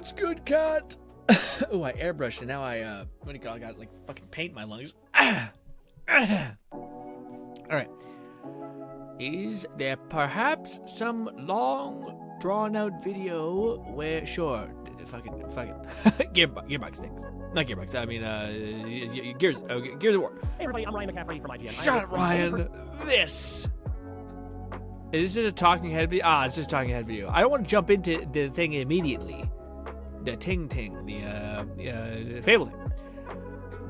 what's good, cat? Oh, I airbrushed and now I got like fucking paint in my lungs. Alright. Is there perhaps some long, drawn-out video where... Sure, fucking Gearbox things. Not Gearbox, I mean, Gears of War. Hey everybody, I'm Ryan McCaffrey from IGN. Shut up, Ryan. This. Is this a talking head video? Ah, it's just a talking head video. I don't want to jump into the thing immediately. The ting, the Fable thing.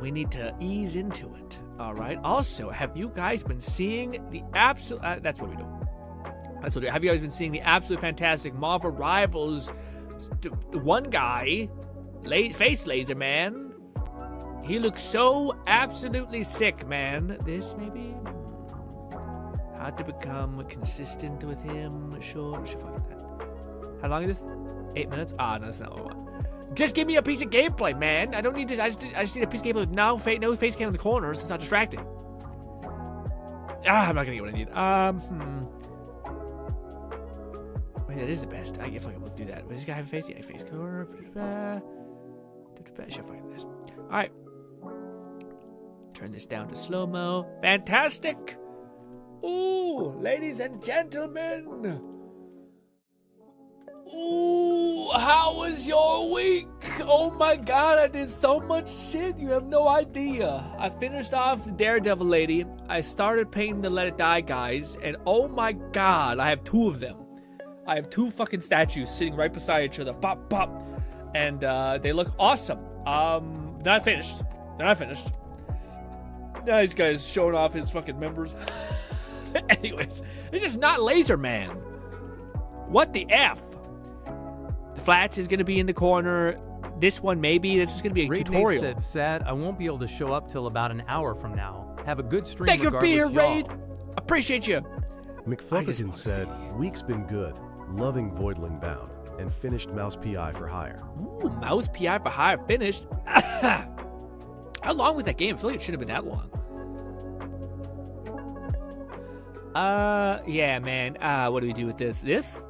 We need to ease into it, all right? Also, have you guys been seeing the absolute... that's what we do. That's what we do. Have you guys been seeing the absolute fantastic Marvel Rivals? The one guy, Face Laser Man, he looks so absolutely sick, man. This maybe... How to become consistent with him? Sure, fuck that. How long is this? 8 minutes? Ah, no, that's not what I want. Just give me a piece of gameplay, man. I don't need to. I just need a piece of gameplay with no face cam in the corner, so it's not distracting. Ah, I'm not gonna get what I need. Wait, that is the best. I get fucking. We'll do that. Does this guy have a face? Yeah, face corner. Shit, fucking this. All right. Turn this down to slow mo. Fantastic. Ooh, ladies and gentlemen. Ooh, how was your week? Oh my god, I did so much shit, you have no idea. I finished off Daredevil Lady, I started painting the Let It Die guys, and oh my god, I have 2 of them. I have 2 fucking statues sitting right beside each other, pop, pop, and they look awesome. Not finished. Now this guy's showing off his fucking members. Anyways, it's just not Laser Man. What the F? The Flats is going to be in the corner. This one, maybe. This is going to be a tutorial. Raid said, sad, I won't be able to show up till about an hour from now. Have a good stream. Thank you for being here, Raid. Appreciate you. McFuckin said, week's been good. Loving Voidling Bound. And finished Mouse PI for Hire. Ooh, Mouse PI for Hire finished. How long was that game? I feel like it shouldn't have been that long. Yeah, man. What do we do with this? This?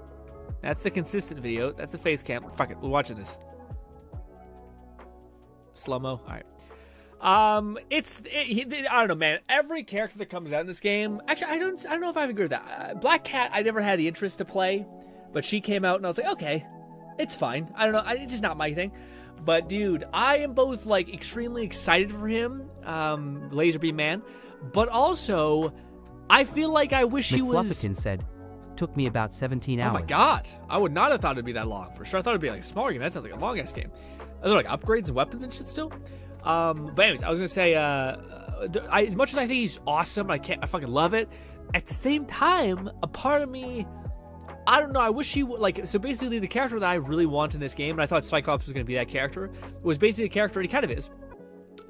That's the consistent video. That's a face cam. Fuck it. We're watching this. Slow-mo. All right. I don't know, man. Every character that comes out in this game... Actually, I don't know if I agree with that. Black Cat, I never had the interest to play. But she came out and I was like, okay. It's fine. I don't know. It's just not my thing. But, dude, I am both, like, extremely excited for him. Laserbeam Man. But also... I feel like I wish he was... McFluffican said, took me about 17 hours. Oh my god. I would not have thought it'd be that long, for sure. I thought it'd be like a smaller game. That sounds like a long-ass game. Are there like upgrades and weapons and shit still? But anyways, I was gonna say, as much as I think he's awesome, I fucking love it. At the same time, a part of me, I don't know, I wish he would, like, so basically the character that I really want in this game, and I thought Cyclops was gonna be that character, was basically a character, he kind of is.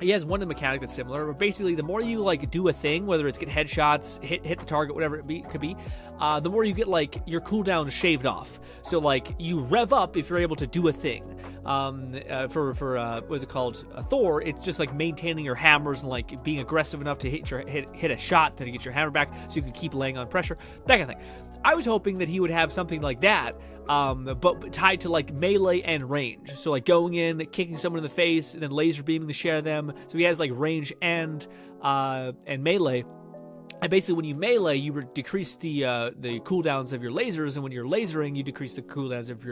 He has one mechanic that's similar, but basically the more you like do a thing, whether it's get headshots, hit the target, whatever it could be, the more you get like your cooldown shaved off. So like you rev up if you're able to do a thing. For what's it called? Thor, it's just like maintaining your hammers and like being aggressive enough to hit a shot to get your hammer back, so you can keep laying on pressure, that kind of thing. I was hoping that he would have something like that, but tied to like melee and range. So like going in, kicking someone in the face, and then laser beaming to share them. So he has like range and melee. And basically, when you melee, you decrease the cooldowns of your lasers, and when you're lasering, you decrease the cooldowns of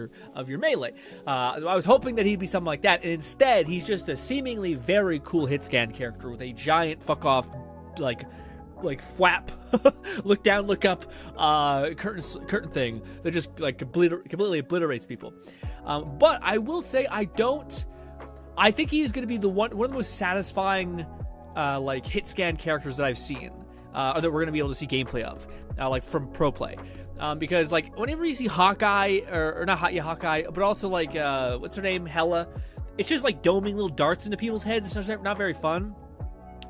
your melee. So I was hoping that he'd be something like that, and instead, he's just a seemingly very cool hit scan character with a giant fuck off like flap, look down, look up, curtain thing that just like completely obliterates people. But I will say I think he's going to be one of the most satisfying like hit scan characters that I've seen, or that we're going to be able to see gameplay of, like from pro play. Because like whenever you see Hawkeye or not Hawkeye, but also like what's her name, Hela, it's just like doming little darts into people's heads. It's not very fun.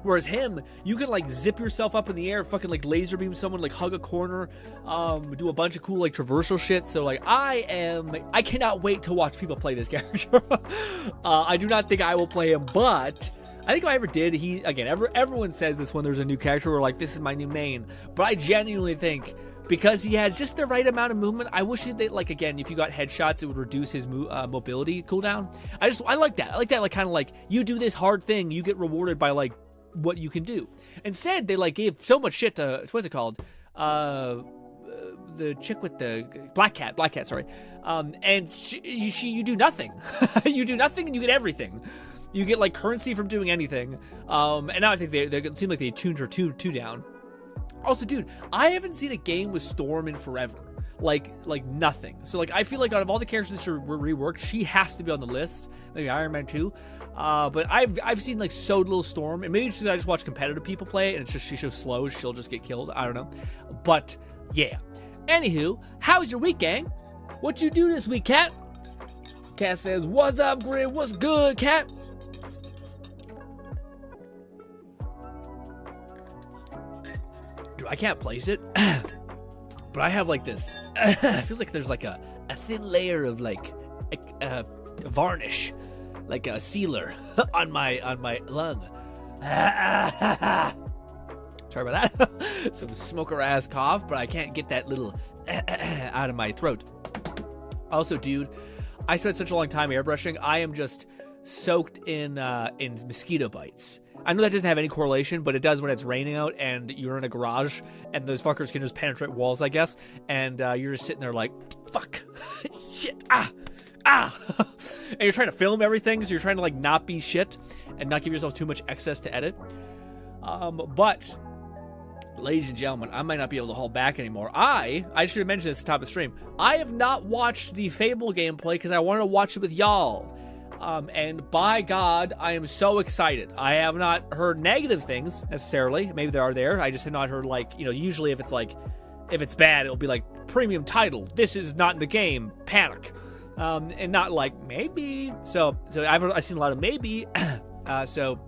Whereas him, you can like zip yourself up in the air, fucking like laser beam someone, like hug a corner, do a bunch of cool like traversal shit. So like I cannot wait to watch people play this character. I do not think I will play him, but I think if I ever did, everyone says this when there's a new character, we're like, this is my new main. But I genuinely think because he has just the right amount of movement. I wish that, like, again, if you got headshots, it would reduce his mobility cooldown. I like that. I like that, like, kind of like, you do this hard thing, you get rewarded by, like, what you can do. Instead, they, like, gave so much shit to, what's it called? The chick with the Black Cat, sorry. And you do nothing. You do nothing and you get everything. You get, like, currency from doing anything. And now I think they seem like they tuned her two down. Also, dude, I haven't seen a game with Storm in forever. Like nothing. So, like, I feel like out of all the characters that were reworked, she has to be on the list. Maybe Iron Man 2. But I've seen, like, so little Storm. And maybe it's because I just watch competitive people play, and it's just she's so slow, she'll just get killed. I don't know. But, yeah. Anywho, how was your week, gang? What you do this week, Cat? Cat says, what's up, Grin? What's good, Cat? Dude, I can't place it. But I have, like, this. It feels like there's, like, a thin layer of, like, a varnish. Like a sealer on my lung. Sorry about that. Some smoker ass cough, but I can't get that little out of my throat. Also, dude, I spent such a long time airbrushing. I am just soaked in mosquito bites. I know that doesn't have any correlation, but it does when it's raining out and you're in a garage and those fuckers can just penetrate walls, I guess. And you're just sitting there like, fuck, shit, and you're trying to film everything, so you're trying to, like, not be shit and not give yourself too much excess to edit. But, ladies and gentlemen, I might not be able to hold back anymore. I should have mentioned this at the top of the stream. I have not watched the Fable gameplay because I wanted to watch it with y'all. And by God, I am so excited. I have not heard negative things necessarily. Maybe there are there. I just have not heard, like, you know, usually if it's bad, it'll be like premium title. This is not in the game. Panic. And not like maybe. So I've seen a lot of maybe. So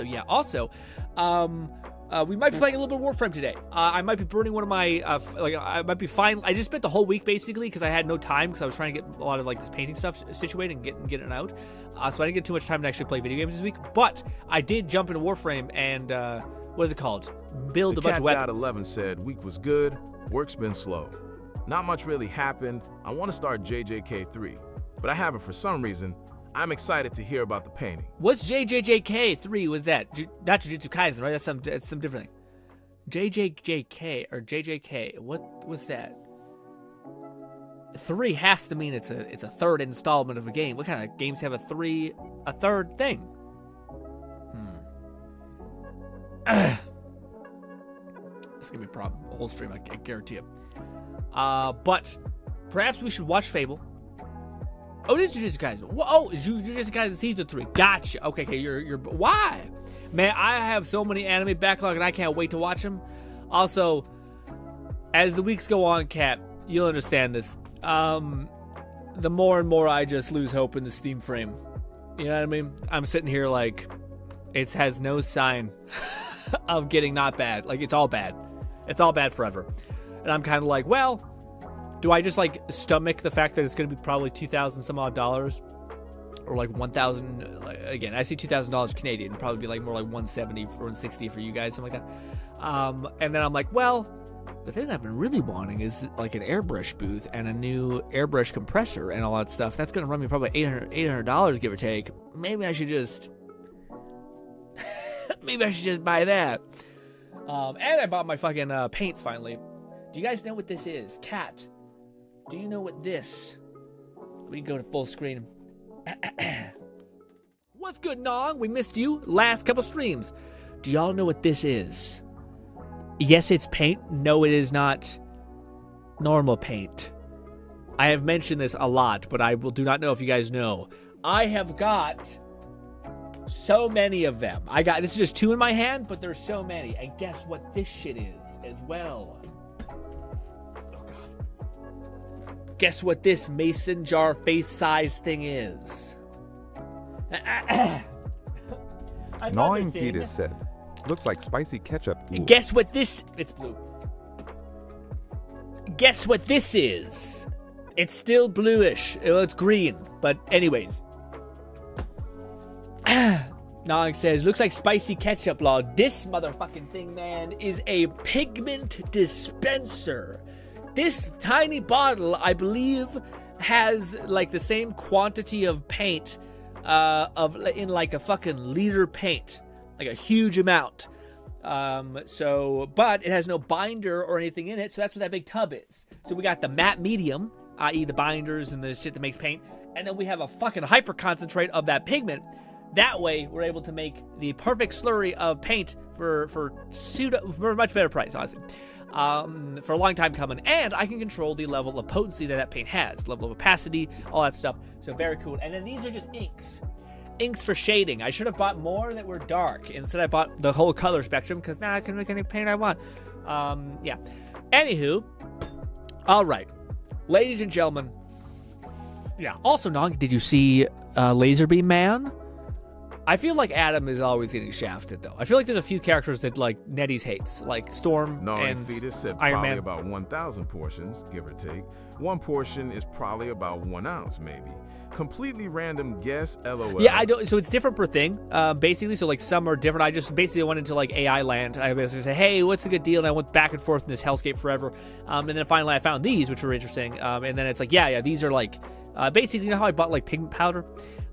yeah. Also, we might be playing a little bit of Warframe today. I might be burning one of my I might be fine. I just spent the whole week basically because I had no time because I was trying to get a lot of, like, this painting stuff situated and get it out. So I didn't get too much time to actually play video games this week. But I did jump into Warframe and what is it called? Build a bunch of weapons. 11 said week was good. Work's been slow. Not much really happened. I want to start JJK3, but I haven't for some reason. I'm excited to hear about the painting. What's JJK3? Was that not Jujutsu Kaisen, right? That's some different thing. JJK or JJK. What was that? 3 has to mean it's a third installment of a game. What kind of games have a third thing? It's gonna be a problem. The whole stream, I guarantee it. But perhaps we should watch Fable. Oh, it is Jujutsu Kaisen. Oh, Jujutsu Kaisen Season 3. Gotcha. Okay, you're why? Man, I have so many anime backlog and I can't wait to watch them. Also, as the weeks go on, Kat, you'll understand this. The more and more I just lose hope in the Steam frame. You know what I mean? I'm sitting here like, it has no sign of getting not bad. Like, it's all bad. It's all bad forever. And I'm kind of like, well, do I just, like, stomach the fact that it's going to be probably $2,000 some odd dollars? Or like 1,000, again, I see $2,000 Canadian, it'd probably be like more like 170 or 160 for you guys, something like that. And then I'm like, well, the thing I've been really wanting is like an airbrush booth and a new airbrush compressor and all that stuff. That's going to run me probably $800, give or take. Maybe I should just buy that. And I bought my fucking paints finally. Do you guys know what this is? Cat, do you know what this? We can go to full screen. What's good, Nog? We missed you last couple streams. Do y'all know what this is? Yes, it's paint. No, it is not normal paint. I have mentioned this a lot, but I do not know if you guys know. I have got so many of them. This is just 2 in my hand, but there's so many. And guess what this shit is as well? Oh, God. Guess what this mason jar face size thing is? Gnawing Fetus said, looks like spicy ketchup. Ooh. Guess what this... It's blue. Guess what this is? It's still bluish. Well, it's green. But anyways. Nog says, looks like spicy ketchup, lol. This motherfucking thing, man, is a pigment dispenser. This tiny bottle, I believe, has like the same quantity of paint in like a fucking liter paint, like a huge amount. But it has no binder or anything in it, so that's what that big tub is. So we got the matte medium, i.e. the binders and the shit that makes paint, and then we have a fucking hyper concentrate of that pigment. That way, we're able to make the perfect slurry of paint for a much better price, honestly. For a long time coming, and I can control the level of potency that paint has, level of opacity, all that stuff. So very cool. And then these are just inks for shading. I should have bought more that were dark. Instead, I bought the whole color spectrum because now I can make any paint I want. Yeah. Anywho, all right, ladies and gentlemen. Yeah. Also, Nog, did you see Laserbeam Man? I feel like Adam is always getting shafted, though. I feel like there's a few characters that, like, NetEase hates, like Storm and Fetus said Iron probably Man. about 1,000 portions, give or take. One portion is probably about 1 ounce, maybe. Completely random guess, LOL. Yeah, I don't. So it's different per thing, basically. So like some are different. I just basically went into like AI land. I basically said, "Hey, what's the good deal?" And I went back and forth in this hellscape forever. And then finally I found these, which were interesting. And then it's like, yeah, these are like basically, you know how I bought like pigment powder,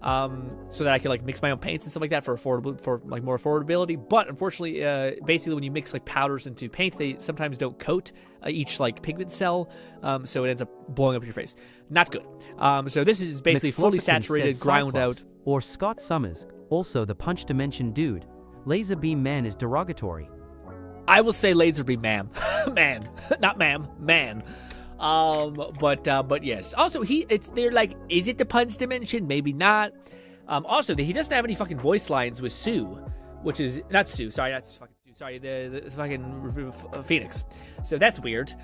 so that I could like mix my own paints and stuff like that for more affordability. But unfortunately, basically when you mix like powders into paint, they sometimes don't coat each like pigment cell, so it ends up blowing up your face. Not good. So this is basically fully saturated, ground out. Or Scott Summers, also the Punch Dimension dude. Laserbeam Man is derogatory. I will say Laserbeam Man, man, not ma'am, man. But yes. Also, they're like, is it the Punch Dimension? Maybe not. Also, he doesn't have any fucking voice lines with Sue, which is not Sue. Sorry, that's fucking Sue. Sorry, the fucking Phoenix. So that's weird.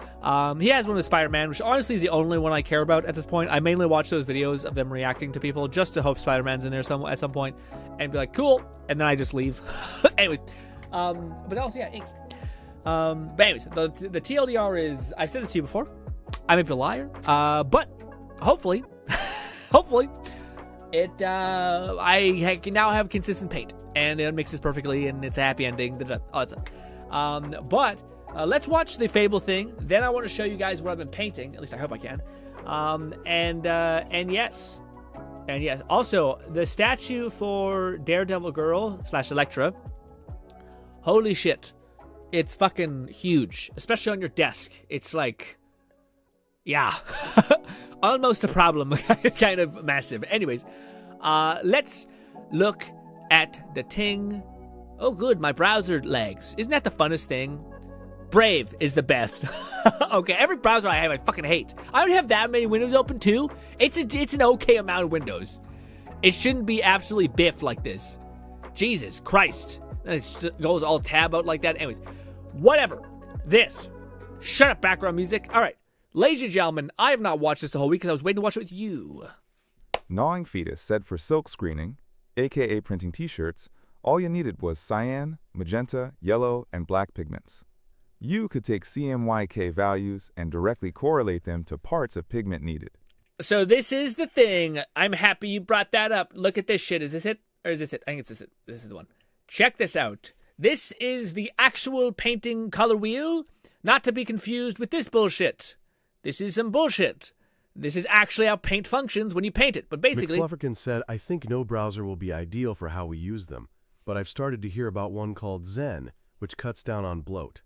He has one with Spider-Man, which honestly is the only one I care about at this point. I mainly watch those videos of them reacting to people just to hope Spider-Man's in there at some point and be like, cool, and then I just leave. Anyways, but also yeah, inks. But anyways, the TLDR is, I've said this to you before. I may be a liar, but hopefully, I can now have consistent paint, and it mixes perfectly, and it's a happy ending. All that stuff. But let's watch the Fable thing. Then I want to show you guys what I've been painting. At least I hope I can. And yes. Also, the statue for Daredevil Girl / Elektra. Holy shit, it's fucking huge, especially on your desk. It's like. Yeah, almost a problem, kind of massive. Anyways, let's look at the ting. Oh, good, my browser lags. Isn't that the funnest thing? Brave is the best. Okay, every browser I have, I fucking hate. I don't have that many windows open too. It's an okay amount of windows. It shouldn't be absolutely biffed like this. Jesus Christ. It goes all tab out like that. Anyways, whatever. Shut up, background music. All right. Ladies and gentlemen, I have not watched this the whole week because I was waiting to watch it with you. Gnawing Fetus said for silk screening, aka printing t-shirts, all you needed was cyan, magenta, yellow, and black pigments. You could take CMYK values and directly correlate them to parts of pigment needed. So this is the thing. I'm happy you brought that up. Look at this shit. Is this it? Or is this it? I think it's this. This is the one. Check this out. This is the actual painting color wheel, not to be confused with this bullshit. This is some bullshit. This is actually how paint functions when you paint it. But basically... McFlufferkin said, I think no browser will be ideal for how we use them, but I've started to hear about one called Zen, which cuts down on bloat.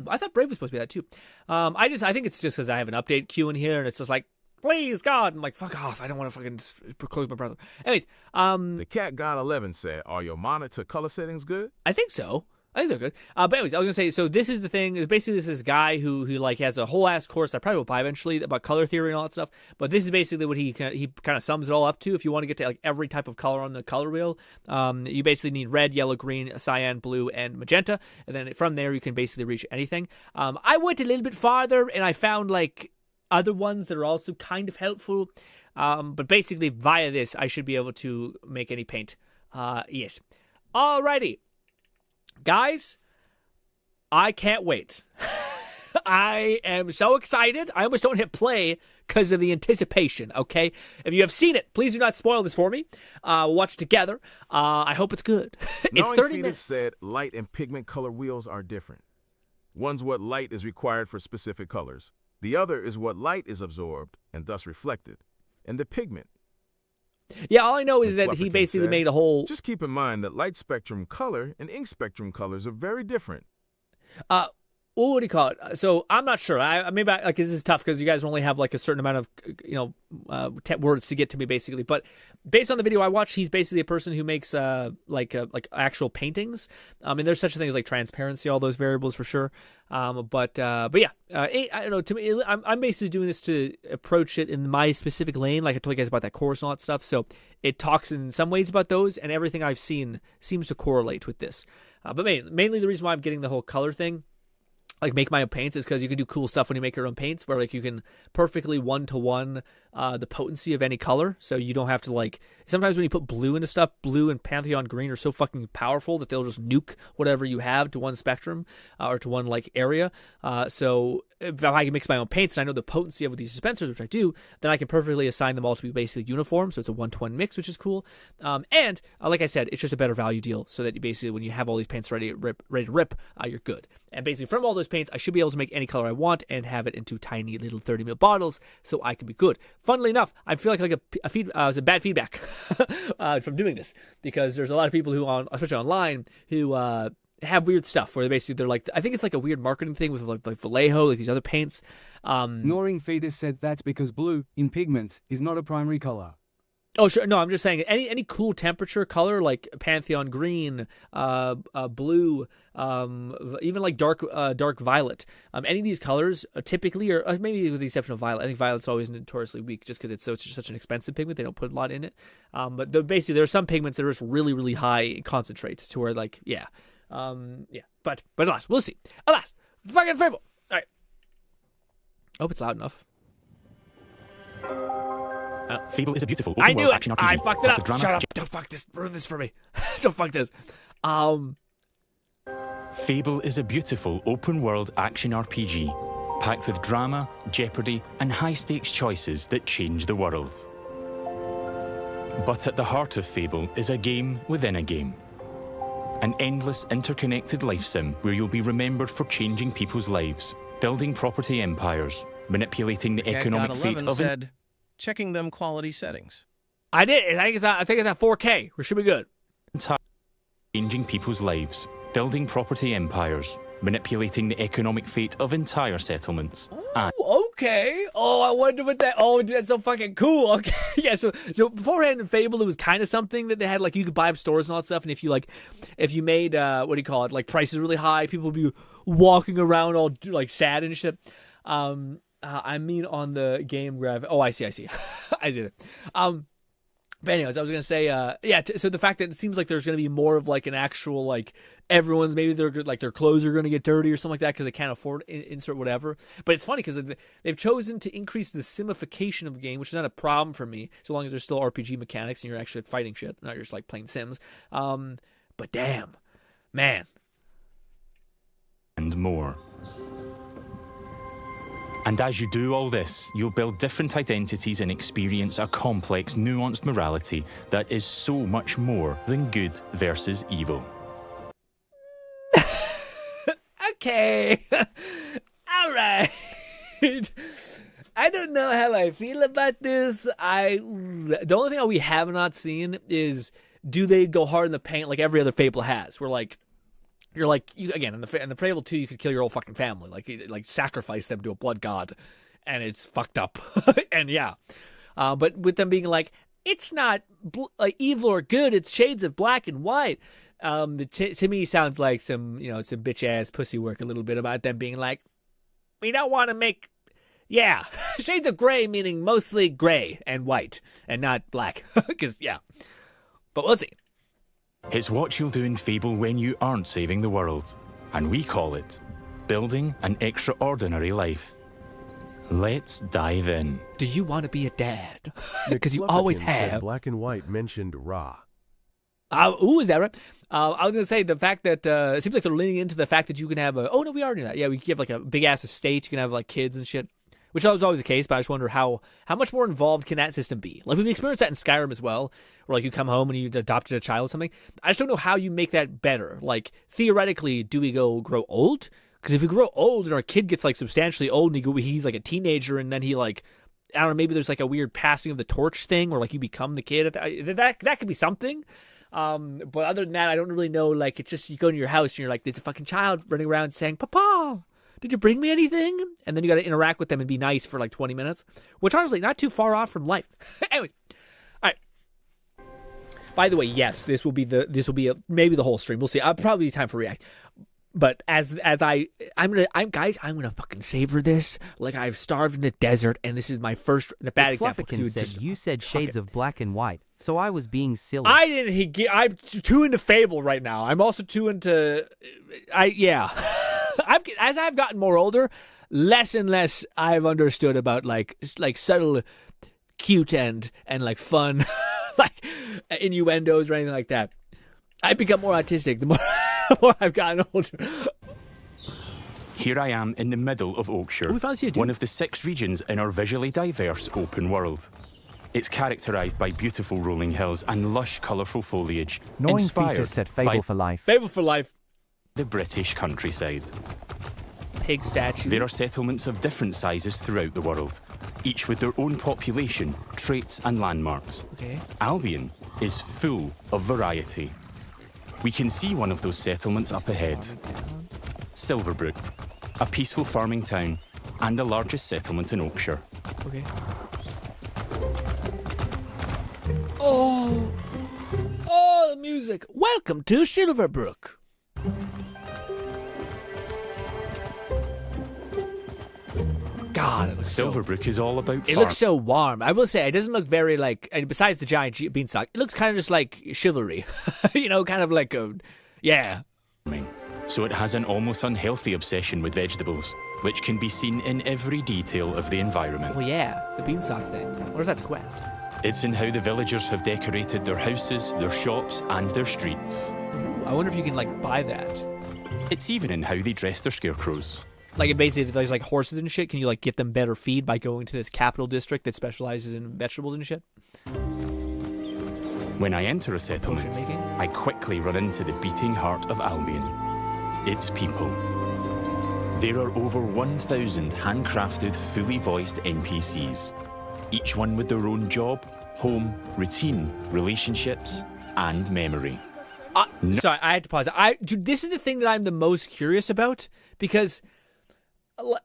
I thought Brave was supposed to be that too. I think it's just because I have an update queue in here, and it's just like, please, God. I'm like, fuck off. I don't want to fucking close my browser. Anyways, The Cat God 11 said, are your monitor color settings good? I think so. I think they're good. But anyways, I was going to say, so this is the thing. Basically, this is this guy who like has a whole ass course I probably will buy eventually about color theory and all that stuff. But this is basically what he kind of sums it all up to. If you want to get to like every type of color on the color wheel, you basically need red, yellow, green, cyan, blue, and magenta. And then from there, you can basically reach anything. I went a little bit farther and I found like other ones that are also kind of helpful. But basically, via this, I should be able to make any paint. Yes. Alrighty. Guys, I can't wait. I am so excited. I almost don't hit play because of the anticipation, okay? If you have seen it, please do not spoil this for me. We'll watch it together. I hope it's good. It's Knowing 30 Fetus minutes. said light and pigment color wheels are different. One's what light is required for specific colors. The other is what light is absorbed and thus reflected. And the pigment. Yeah, all I know is As that he Flufferkin basically said, made a whole... Just keep in mind that light spectrum color and ink spectrum colors are very different. What do you call it? So I'm not sure. Maybe like this is tough because you guys only have like a certain amount of words to get to me basically. But based on the video I watched, he's basically a person who makes like actual paintings. And there's such a thing as like transparency, all those variables for sure. But yeah, I don't know. To me, I'm basically doing this to approach it in my specific lane. Like I told you guys about that course and all that stuff. So it talks in some ways about those, and everything I've seen seems to correlate with this. But mainly the reason why I'm getting the whole color thing, like make my own paints, is because you can do cool stuff when you make your own paints, where like you can perfectly one-to-one the potency of any color, so you don't have to like, sometimes when you put blue into stuff, blue and Pantheon green are so fucking powerful that they'll just nuke whatever you have to one spectrum or to one like area. So if I can mix my own paints and I know the potency of these dispensers, which I do, then I can perfectly assign them all to be basically uniform, so it's a 1-to-1 mix, which is cool. And like I said, it's just a better value deal, so that you basically, when you have all these paints ready to rip, you're good. And basically from all those paints, I should be able to make any color I want and have it into tiny little 30 ml bottles, so I can be good. Funnily enough, I feel like a bad feedback from doing this, because there's a lot of people who especially online, who have weird stuff where they're like, I think it's like a weird marketing thing with like Vallejo, like these other paints. Ignoring Fetus said that's because blue in pigments is not a primary color. Oh, sure. No, I'm just saying any cool temperature color like Pantheon green, blue, even like dark violet. Any of these colors typically, or maybe with the exception of violet. I think violet's always notoriously weak just because it's such an expensive pigment. They don't put a lot in it. But basically, there are some pigments that are just really, really high concentrates to where like, yeah. But alas, we'll see. Alas, fucking Fable. All right. I hope it's loud enough. Fable is a beautiful I knew open-world it. action RPG. I fucked it up. Drama. Shut up. Don't fuck this. Ruin this for me. Don't fuck this. Fable is a beautiful open-world action RPG, packed with drama, jeopardy, and high-stakes choices that change the world. But at the heart of Fable is a game within a game. An endless, interconnected life sim where you'll be remembered for changing people's lives, building property empires, manipulating the economic fate of... said, checking them quality settings. I did. I think it's at 4K. We should be good. Changing people's lives, building property empires, manipulating the economic fate of entire settlements. Ooh, okay. Oh, I wonder what that... Oh, dude, that's so fucking cool. Okay. Yeah, so beforehand in Fable, it was kind of something that they had, like, you could buy up stores and all that stuff, and if you made, what do you call it, like, prices really high, people would be walking around all, like, sad and shit. I mean on the game graph. Oh, I see. I see that. But anyways, I was going to say, so the fact that it seems like there's going to be more of like an actual, like, everyone's, maybe they're like their clothes are going to get dirty or something like that because they can't afford insert whatever. But it's funny because they've chosen to increase the simification of the game, which is not a problem for me, so long as there's still RPG mechanics and you're actually fighting shit, not just like playing Sims. But damn, man. And more. And as you do all this, you'll build different identities and experience a complex, nuanced morality that is so much more than good versus evil. Okay. All right. I don't know how I feel about this. The only thing we have not seen is, do they go hard in the paint like every other Fable has? Where like, you're like, again, in the Fable 2, you could kill your whole fucking family. Like sacrifice them to a blood god. And it's fucked up. And yeah. But with them being like, it's not like evil or good, it's shades of black and white. To me sounds like some bitch ass pussy work a little bit about them being like, we don't want to make, shades of gray, meaning mostly gray and white and not black. Because, yeah. But we'll see. It's what you'll do in Fable when you aren't saving the world. And we call it building an extraordinary life. Let's dive in. Do you want to be a dad? Because you always have. Black and white mentioned Ra. Is that right? I was going to say the fact that it seems like they're leaning into the fact that you can have oh, no, we already knew that. Yeah, we have like a big-ass estate. You can have like kids and shit, which was always the case, but I just wonder how much more involved can that system be? Like, we've experienced that in Skyrim as well, where like you come home and you adopted a child or something. I just don't know how you make that better. Like, theoretically, do we grow old? Because if we grow old and our kid gets like substantially old and he's like a teenager and then he like, I don't know, maybe there's like a weird passing of the torch thing where like you become the kid. That could be something. But other than that, I don't really know. Like, it's just you go into your house and you're like, there's a fucking child running around saying, "Papa, did you bring me anything?" And then you got to interact with them and be nice for like 20 minutes, which honestly not too far off from life. Anyways, all right. By the way, yes, this will be maybe the whole stream. We'll see. Probably time for react. But I'm gonna fucking savor this like I've starved in the desert, and this is my first bad example. You said shades of black and white, so I was being silly. I'm too into Fable right now. I'm also too into as I've gotten more older, less and less I've understood about like subtle, cute and like fun, like innuendos or anything like that. I've become more autistic the more I've gotten older. Here I am in the middle of Oakshire, one of the 6 regions in our visually diverse open world. It's characterised by beautiful rolling hills and lush, colourful foliage, Knowing inspired Fetus said Fable for life. Fable for life. The British countryside. Pig statue. There are settlements of different sizes throughout the world, each with their own population, traits and landmarks. Okay. Albion is full of variety. We can see one of those settlements up ahead. Silverbrook, a peaceful farming town and the largest settlement in Oakshire. Okay. Oh, the music. Welcome to Silverbrook. God, it looks Silverbrook is all about It looks so warm. I will say, it doesn't look very like, and besides the giant beanstalk, it looks kind of just like chivalry. Kind of like yeah. So it has an almost unhealthy obsession with vegetables, which can be seen in every detail of the environment. Well, yeah, the beanstalk thing. What if that's a quest? It's in how the villagers have decorated their houses, their shops, and their streets. Ooh, I wonder if you can, like, buy that. It's even in how they dress their scarecrows. Like, basically, if there's, like, horses and shit, can you, like, get them better feed by going to this capital district that specializes in vegetables and shit? When I enter a settlement, I quickly run into the beating heart of Albion. Its people. There are over 1,000 handcrafted, fully voiced NPCs, each one with their own job, home, routine, relationships, and memory. Sorry, I had to pause. Dude, this is the thing that I'm the most curious about, because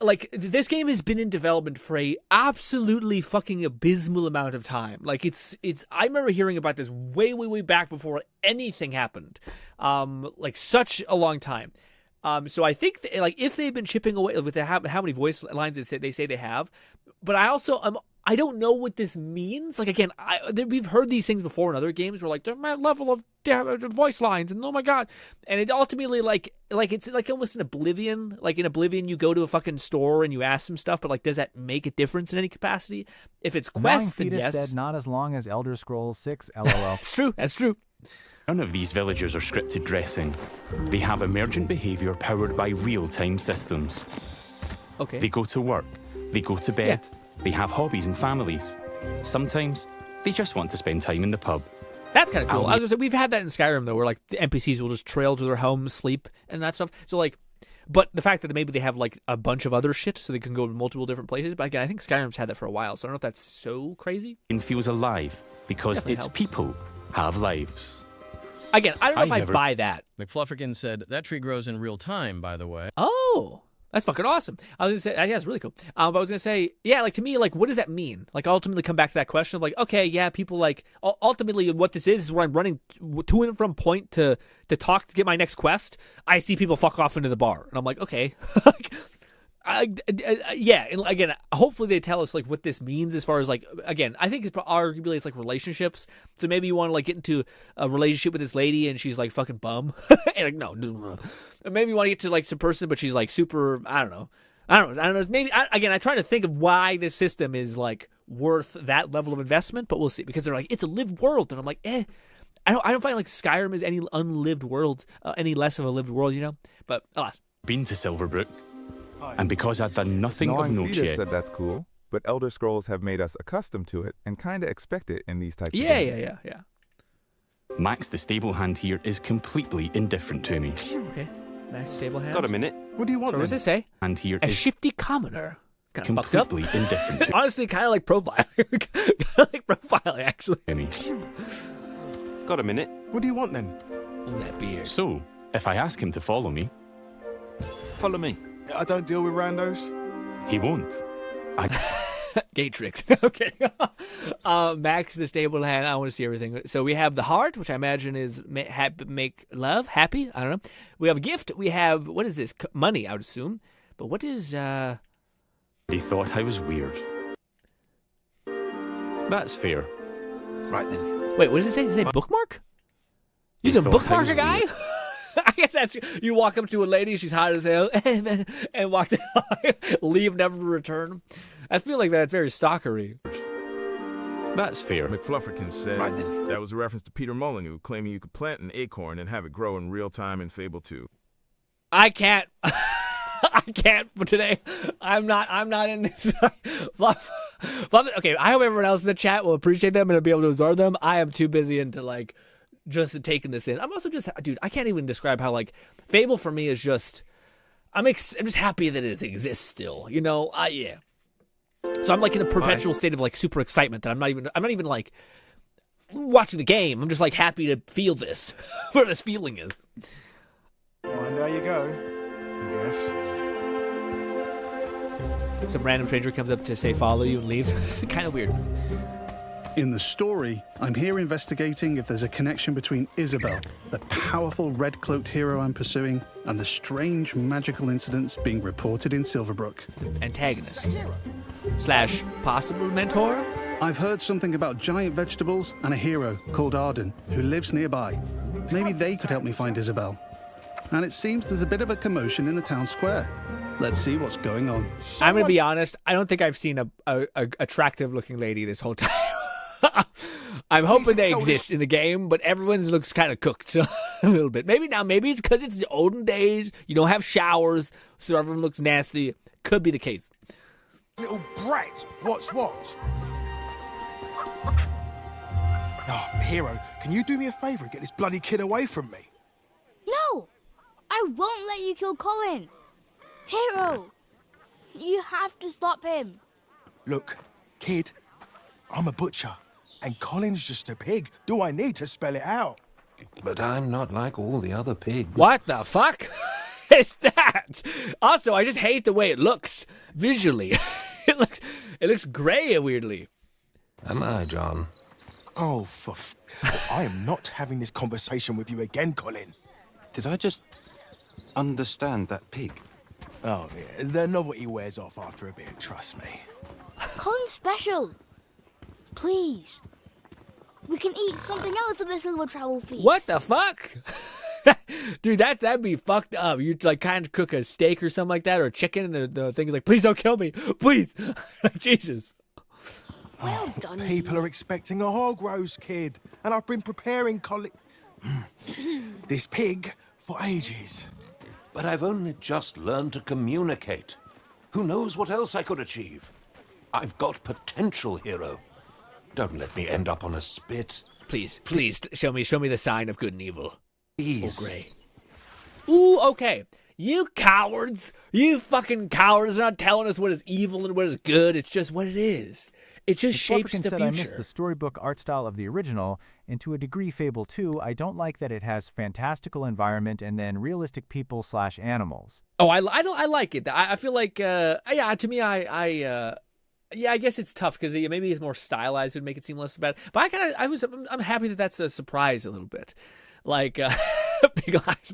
like, this game has been in development for a absolutely fucking abysmal amount of time. Like, it's I remember hearing about this way back before anything happened. Like, such a long time. So I think like, if they've been chipping away with how many voice lines they say they have, but I don't know what this means. Like, again, we've heard these things before in other games where, like, my level of voice lines, and oh my god, and it ultimately like it's like almost in Oblivion. Like, in Oblivion, you go to a fucking store and you ask some stuff, but like, does that make a difference in any capacity? If it's quests, then yes. said not as long as Elder Scrolls 6. LOL. It's true. That's true. None of these villagers are scripted dressing. They have emergent behaviour powered by real-time systems. Okay. They go to work. They go to bed. Yeah. They have hobbies and families. Sometimes they just want to spend time in the pub. That's kind of cool. I was gonna say, we've had that in Skyrim though, where like the NPCs will just trail to their homes, sleep, and that stuff. So like, but the fact that maybe they have like a bunch of other shit, so they can go to multiple different places. But again, I think Skyrim's had that for a while, so I don't know if that's so crazy. It feels alive because Definitely its helps. people have lives. Again, I don't know if I buy that. McFlufferkin said, that tree grows in real time, by the way. Oh, that's fucking awesome. I was gonna say, yeah, it's really cool. But I was gonna say, yeah, like, to me, like, what does that mean? Like, ultimately come back to that question of like, okay, yeah, people like, ultimately what this is where I'm running to and from point to talk to get my next quest. I see people fuck off into the bar, and I'm like, okay. Yeah, and again, hopefully they tell us like what this means as far as like, again, I think it's arguably it's like relationships. So maybe you want to like get into a relationship with this lady and she's like fucking bum, and like no. Maybe you want to get to like some person, but she's like super. I don't know. Maybe again, I try to think of why this system is like worth that level of investment, but we'll see, because they're like, it's a live world, and I'm like, I don't find like Skyrim is any unlived world, any less of a lived world, you know. But alas, Been to Silverbrook, and because I'd done nothing of Gnawing note Fetus yet. said that's cool, but Elder Scrolls have made us accustomed to it and kinda expect it in these types of games. Yeah. Max, the stable hand here, is completely indifferent to me. Okay, nice stable hand. Got a minute. What do you want? So what does it say? And here A is shifty commoner. Kind of fucked up. completely indifferent to Honestly, kind of like profiling. Kind of like profiling, actually. me. Got a minute. What do you want then? Ooh, that beard. So, if I ask him to follow me, Follow me. I don't deal with randos. he won't. Gay tricks. Okay. Max, the stable hand. I want to see everything. So we have the heart, which I imagine is make love, happy. I don't know. We have a gift. We have, what is this? Money, I would assume. But what is, They thought I was weird. That's fair. Right then. wait, what does it say? Does it say bookmark? You They can thought I bookmark was a guy? weird. I guess that's, you walk up to a lady, she's hot as hell, and walk down, leave, never to return. I feel like that's very stalkery. That's fair. McFlufferkin said Right then. that was a reference to Peter Molyneux claiming you could plant an acorn and have it grow in real time in Fable 2. I can't. I can't for today. I'm not in this. Okay, I hope everyone else in the chat will appreciate them and be able to absorb them. I am too busy into like just taking this in. I'm also just, dude, I can't even describe how like Fable for me is just, I'm just happy that it exists still, you know? Yeah. So I'm like in a perpetual state of like super excitement that I'm not even like watching the game. I'm just like happy to feel this, where this feeling is. And there you go. I guess. Some random stranger comes up to say follow you and leaves. Kind of weird. In the story, I'm here investigating if there's a connection between Isabel, the powerful red-cloaked hero I'm pursuing, and the strange magical incidents being reported in Silverbrook. Antagonist / possible mentor. I've heard something about giant vegetables and a hero called Arden who lives nearby. Maybe they could help me find Isabel. And it seems there's a bit of a commotion in the town square. Let's see what's going on. I'm gonna be honest. I don't think I've seen a attractive-looking lady this whole time. I'm hoping they exist in the game, but everyone's looks kind of cooked so, a little bit. Maybe it's because it's the olden days. You don't have showers, so everyone looks nasty. Could be the case. Little brat. What's what? Oh, hero, can you do me a favour and get this bloody kid away from me? No! I won't let you kill Colin. Hero, you have to stop him. Look, kid, I'm a butcher, and Colin's just a pig. Do I need to spell it out? But I'm not like all the other pigs. What the fuck is that? Also, I just hate the way it looks visually. it looks grey weirdly. Am I, John? Oh, I am not having this conversation with you again, Colin. Did I just understand that pig? Oh, yeah, the novelty wears off after a bit, trust me. Colin's special. Please. We can eat something else at this little travel feast. What the fuck? Dude, that'd be fucked up. You'd like kind of cook a steak or something like that, or chicken, and the thing is like, please don't kill me. Please. Jesus. Well done. People are expecting a hog roast, kid, and I've been preparing this pig for ages. But I've only just learned to communicate. Who knows what else I could achieve? I've got potential, hero. Don't let me end up on a spit. Please show me the sign of good and evil. Please. Oh, great. Ooh, okay. You cowards. You fucking cowards are not telling us what is evil and what is good. It's just what it is. It just shapes the said future. I missed the storybook art style of the original, and to a degree Fable 2, I don't like that it has fantastical environment and then realistic people / animals. Oh, I like it. I feel like, yeah, to me, yeah, I guess it's tough because maybe it's more stylized would make it seem less bad. But I'm happy that that's a surprise a little bit, like big eyes.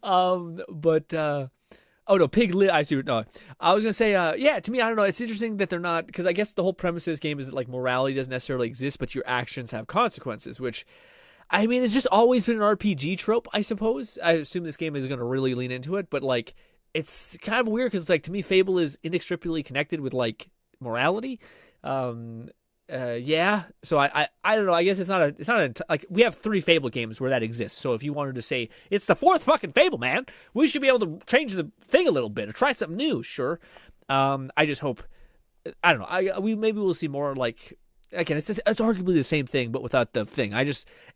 Oh no, pig lit. I see. No, I was gonna say, yeah. To me, I don't know. It's interesting that they're not, because I guess the whole premise of this game is that like morality doesn't necessarily exist, but your actions have consequences. Which, I mean, it's just always been an RPG trope, I suppose. I assume this game is gonna really lean into it, but like, it's kind of weird because it's like, to me, Fable is inextricably connected with like morality. yeah. So I don't know. I guess it's not like we have 3 Fable games where that exists. So if you wanted to say it's the 4th fucking Fable, man, we should be able to change the thing a little bit or try something new. Sure. I just hope. I don't know. Maybe we'll see more like. Again, it's arguably the same thing, but without the thing.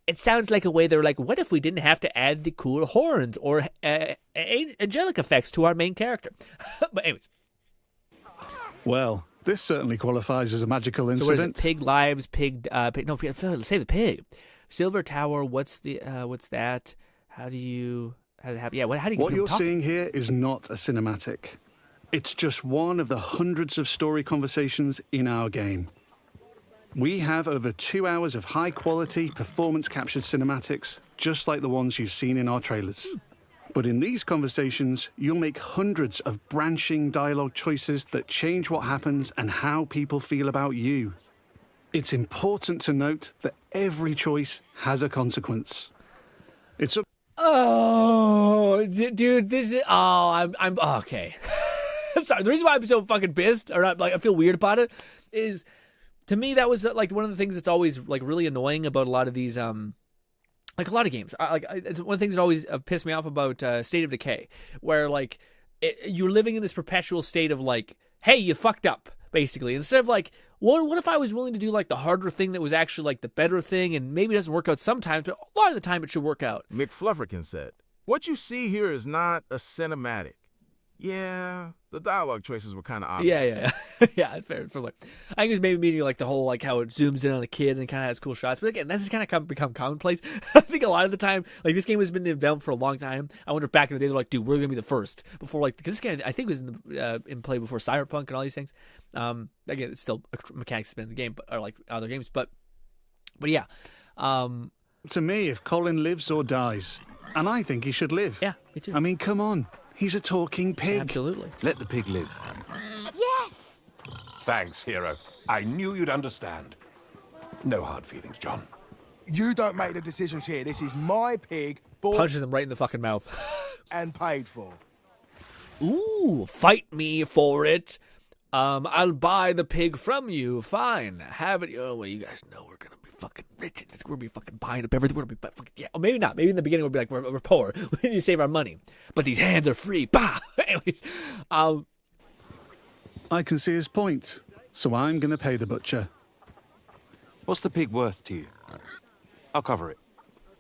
It sounds like a way they're like, what if we didn't have to add the cool horns or angelic effects to our main character? But anyways. Well, this certainly qualifies as a magical incident. So what is it? Pig lives, save the pig. Silver Tower, what's that? How do you get What you're seeing here is not a cinematic. It's just one of the hundreds of story conversations in our game. We have over 2 hours of high-quality, performance-captured cinematics, just like the ones you've seen in our trailers. But in these conversations, you'll make hundreds of branching dialogue choices that change what happens and how people feel about you. It's important to note that every choice has a consequence. Oh, dude, this is... Oh, I'm okay. Sorry, the reason why I'm so fucking pissed, or not, like I feel weird about it, is... To me, that was like one of the things that's always like really annoying about a lot of these, like a lot of games. It's one of the things that always pissed me off about State of Decay, where like you're living in this perpetual state of like, hey, you fucked up, basically. Instead of like, what if I was willing to do like the harder thing that was actually like the better thing, and maybe it doesn't work out sometimes, but a lot of the time it should work out. McFlufferkin said, "What you see here is not a cinematic. Yeah, the dialogue choices were kind of obvious." Yeah. Yeah, it's fair. Like, I think it was maybe meaning like the whole like how it zooms in on a kid and kind of has cool shots. But again, this has kind of become commonplace. I think a lot of the time, like this game has been developed for a long time. I wonder if back in the day they're like, dude, we're gonna be the first before like because this game I think was in play before Cyberpunk and all these things. Again, it's still a mechanics that's been in the game, but or like other games, but yeah. To me, if Colin lives or dies, and I think he should live. Yeah, me too. I mean, come on. He's a talking pig. Absolutely. Let the pig live. Yes! Thanks, hero. I knew you'd understand. No hard feelings, John. You don't make the decisions here. This is my pig, bought Punches him right in the fucking mouth. and paid for. Ooh, fight me for it. I'll buy the pig from you. Fine, have it. Oh, well, you guys know we're gonna be fucking rich. We're gonna be fucking buying up everything. We're gonna be fucking yeah. Or maybe not. Maybe in the beginning we'll be like we're poor. We need to save our money. But these hands are free. Bah. Anyways, I can see his point, so I'm gonna pay the butcher. What's the pig worth to you? I'll cover it.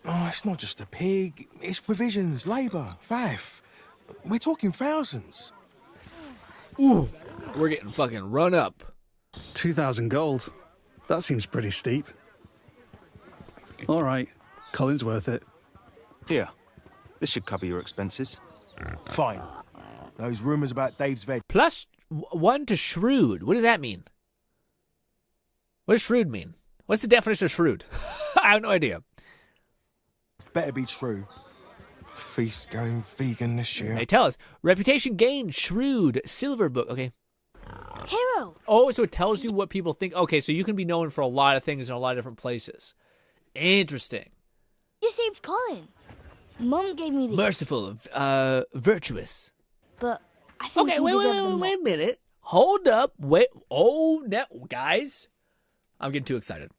Oh, it's not just a pig. It's provisions, labour, faff. We're talking thousands. Ooh, we're getting fucking run up. 2,000 gold. That seems pretty steep. All right, Colin's worth it. Here, this should cover your expenses. Fine. Those rumours about Dave's veg. Plus 1 to shrewd. What does that mean? What does shrewd mean? What's the definition of shrewd? I have no idea. Better be true. Feast going vegan this year. Hey, tell us. Reputation gained, shrewd, silver book. Okay. Hero! Oh, so it tells you what people think. Okay, so you can be known for a lot of things in a lot of different places. Interesting. You saved Colin. Mom gave me the... Merciful, virtuous. But I think okay, you wait a minute. Hold up. Wait. Oh, no, guys. I'm getting too excited.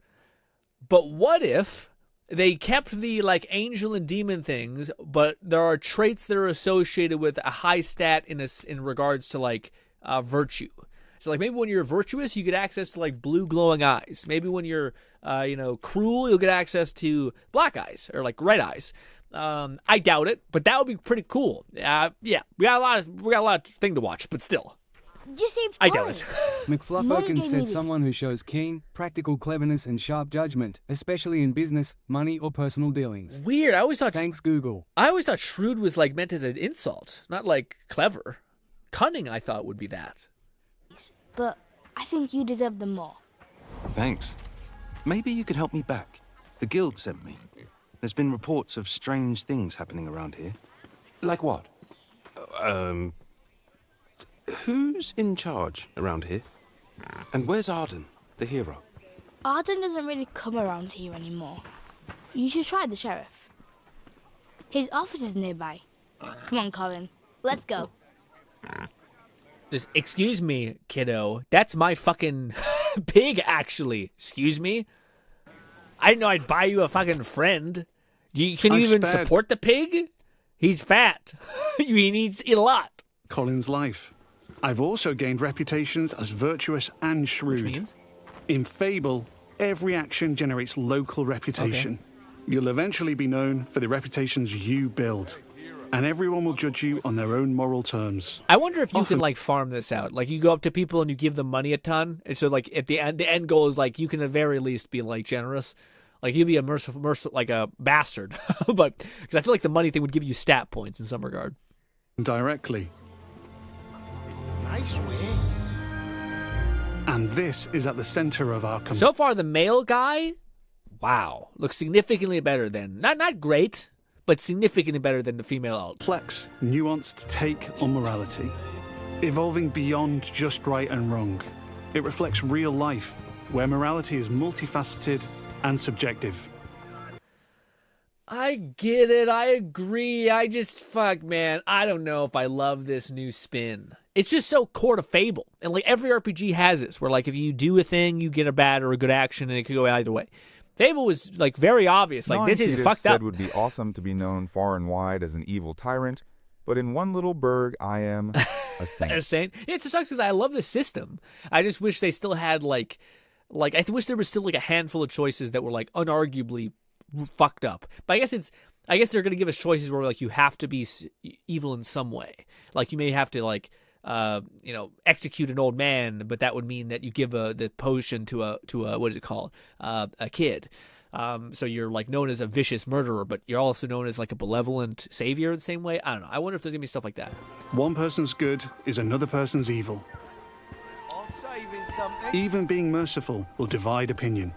But what if they kept the like angel and demon things, but there are traits that are associated with a high stat in regards to like virtue? So like maybe when you're virtuous, you get access to like blue glowing eyes. Maybe when you're cruel, you'll get access to black eyes or like red eyes. I doubt it, but that would be pretty cool. Yeah, we got a lot of thing to watch, but still. You saved I doubt it. McFlufferkin said someone who shows keen, practical cleverness and sharp judgment, especially in business, money, or personal dealings. Weird. I always thought. Thanks, Google. I always thought shrewd was like meant as an insult, not like clever. Cunning, I thought would be that. But I think you deserve them more. Thanks. Maybe you could help me back. The guild sent me. There's been reports of strange things happening around here. Like what? Who's in charge around here? And where's Arden, the hero? Arden doesn't really come around here anymore. You should try the sheriff. His office is nearby. Come on, Colin. Let's go. Just excuse me, kiddo. That's my fucking Pig, actually. Excuse me? I didn't know I'd buy you a fucking friend. Can you even support the pig? He's fat. He needs to eat a lot. Colin's life. I've also gained reputations as virtuous and shrewd. Which means? In Fable, every action generates local reputation. Okay. You'll eventually be known for the reputations you build. And everyone will judge you on their own moral terms. I wonder if you can, like, farm this out. Like, you go up to people and you give them money a ton. And so, like, at the end goal is, like, you can at the very least be, like, generous. Like, you'd be a merciful, like a bastard. But, because I feel like the money thing would give you stat points in some regard. Directly. Nice way. And this is at the center of our So far, the male guy, wow, looks significantly better than, not great, but significantly better than the female alt. Complex, nuanced take on morality, evolving beyond just right and wrong. It reflects real life, where morality is multifaceted and subjective. I get it. I agree. I just, fuck, man, I don't know if I love this new spin. It's just so core to Fable. And, like, every RPG has this, where, like, if you do a thing, you get a bad or a good action, and it could go either way. Fable was, like, very obvious. Like, this is fucked up. It would be awesome to be known far and wide as an evil tyrant, but in one little burg, I am a saint. A saint? Yeah, it sucks because I love the system. I just wish they still had, like, I wish there was still, like, a handful of choices that were, like, unarguably fucked up. But I guess they're going to give us choices where, like, you have to be evil in some way. Like, you may have to, like, execute an old man, but that would mean that you give the potion to a what is it called? A kid. So you're, like, known as a vicious murderer, but you're also known as, like, a benevolent savior in the same way. I don't know. I wonder if there's gonna be stuff like that. One person's good is another person's evil. I'm saving something. Even being merciful will divide opinion.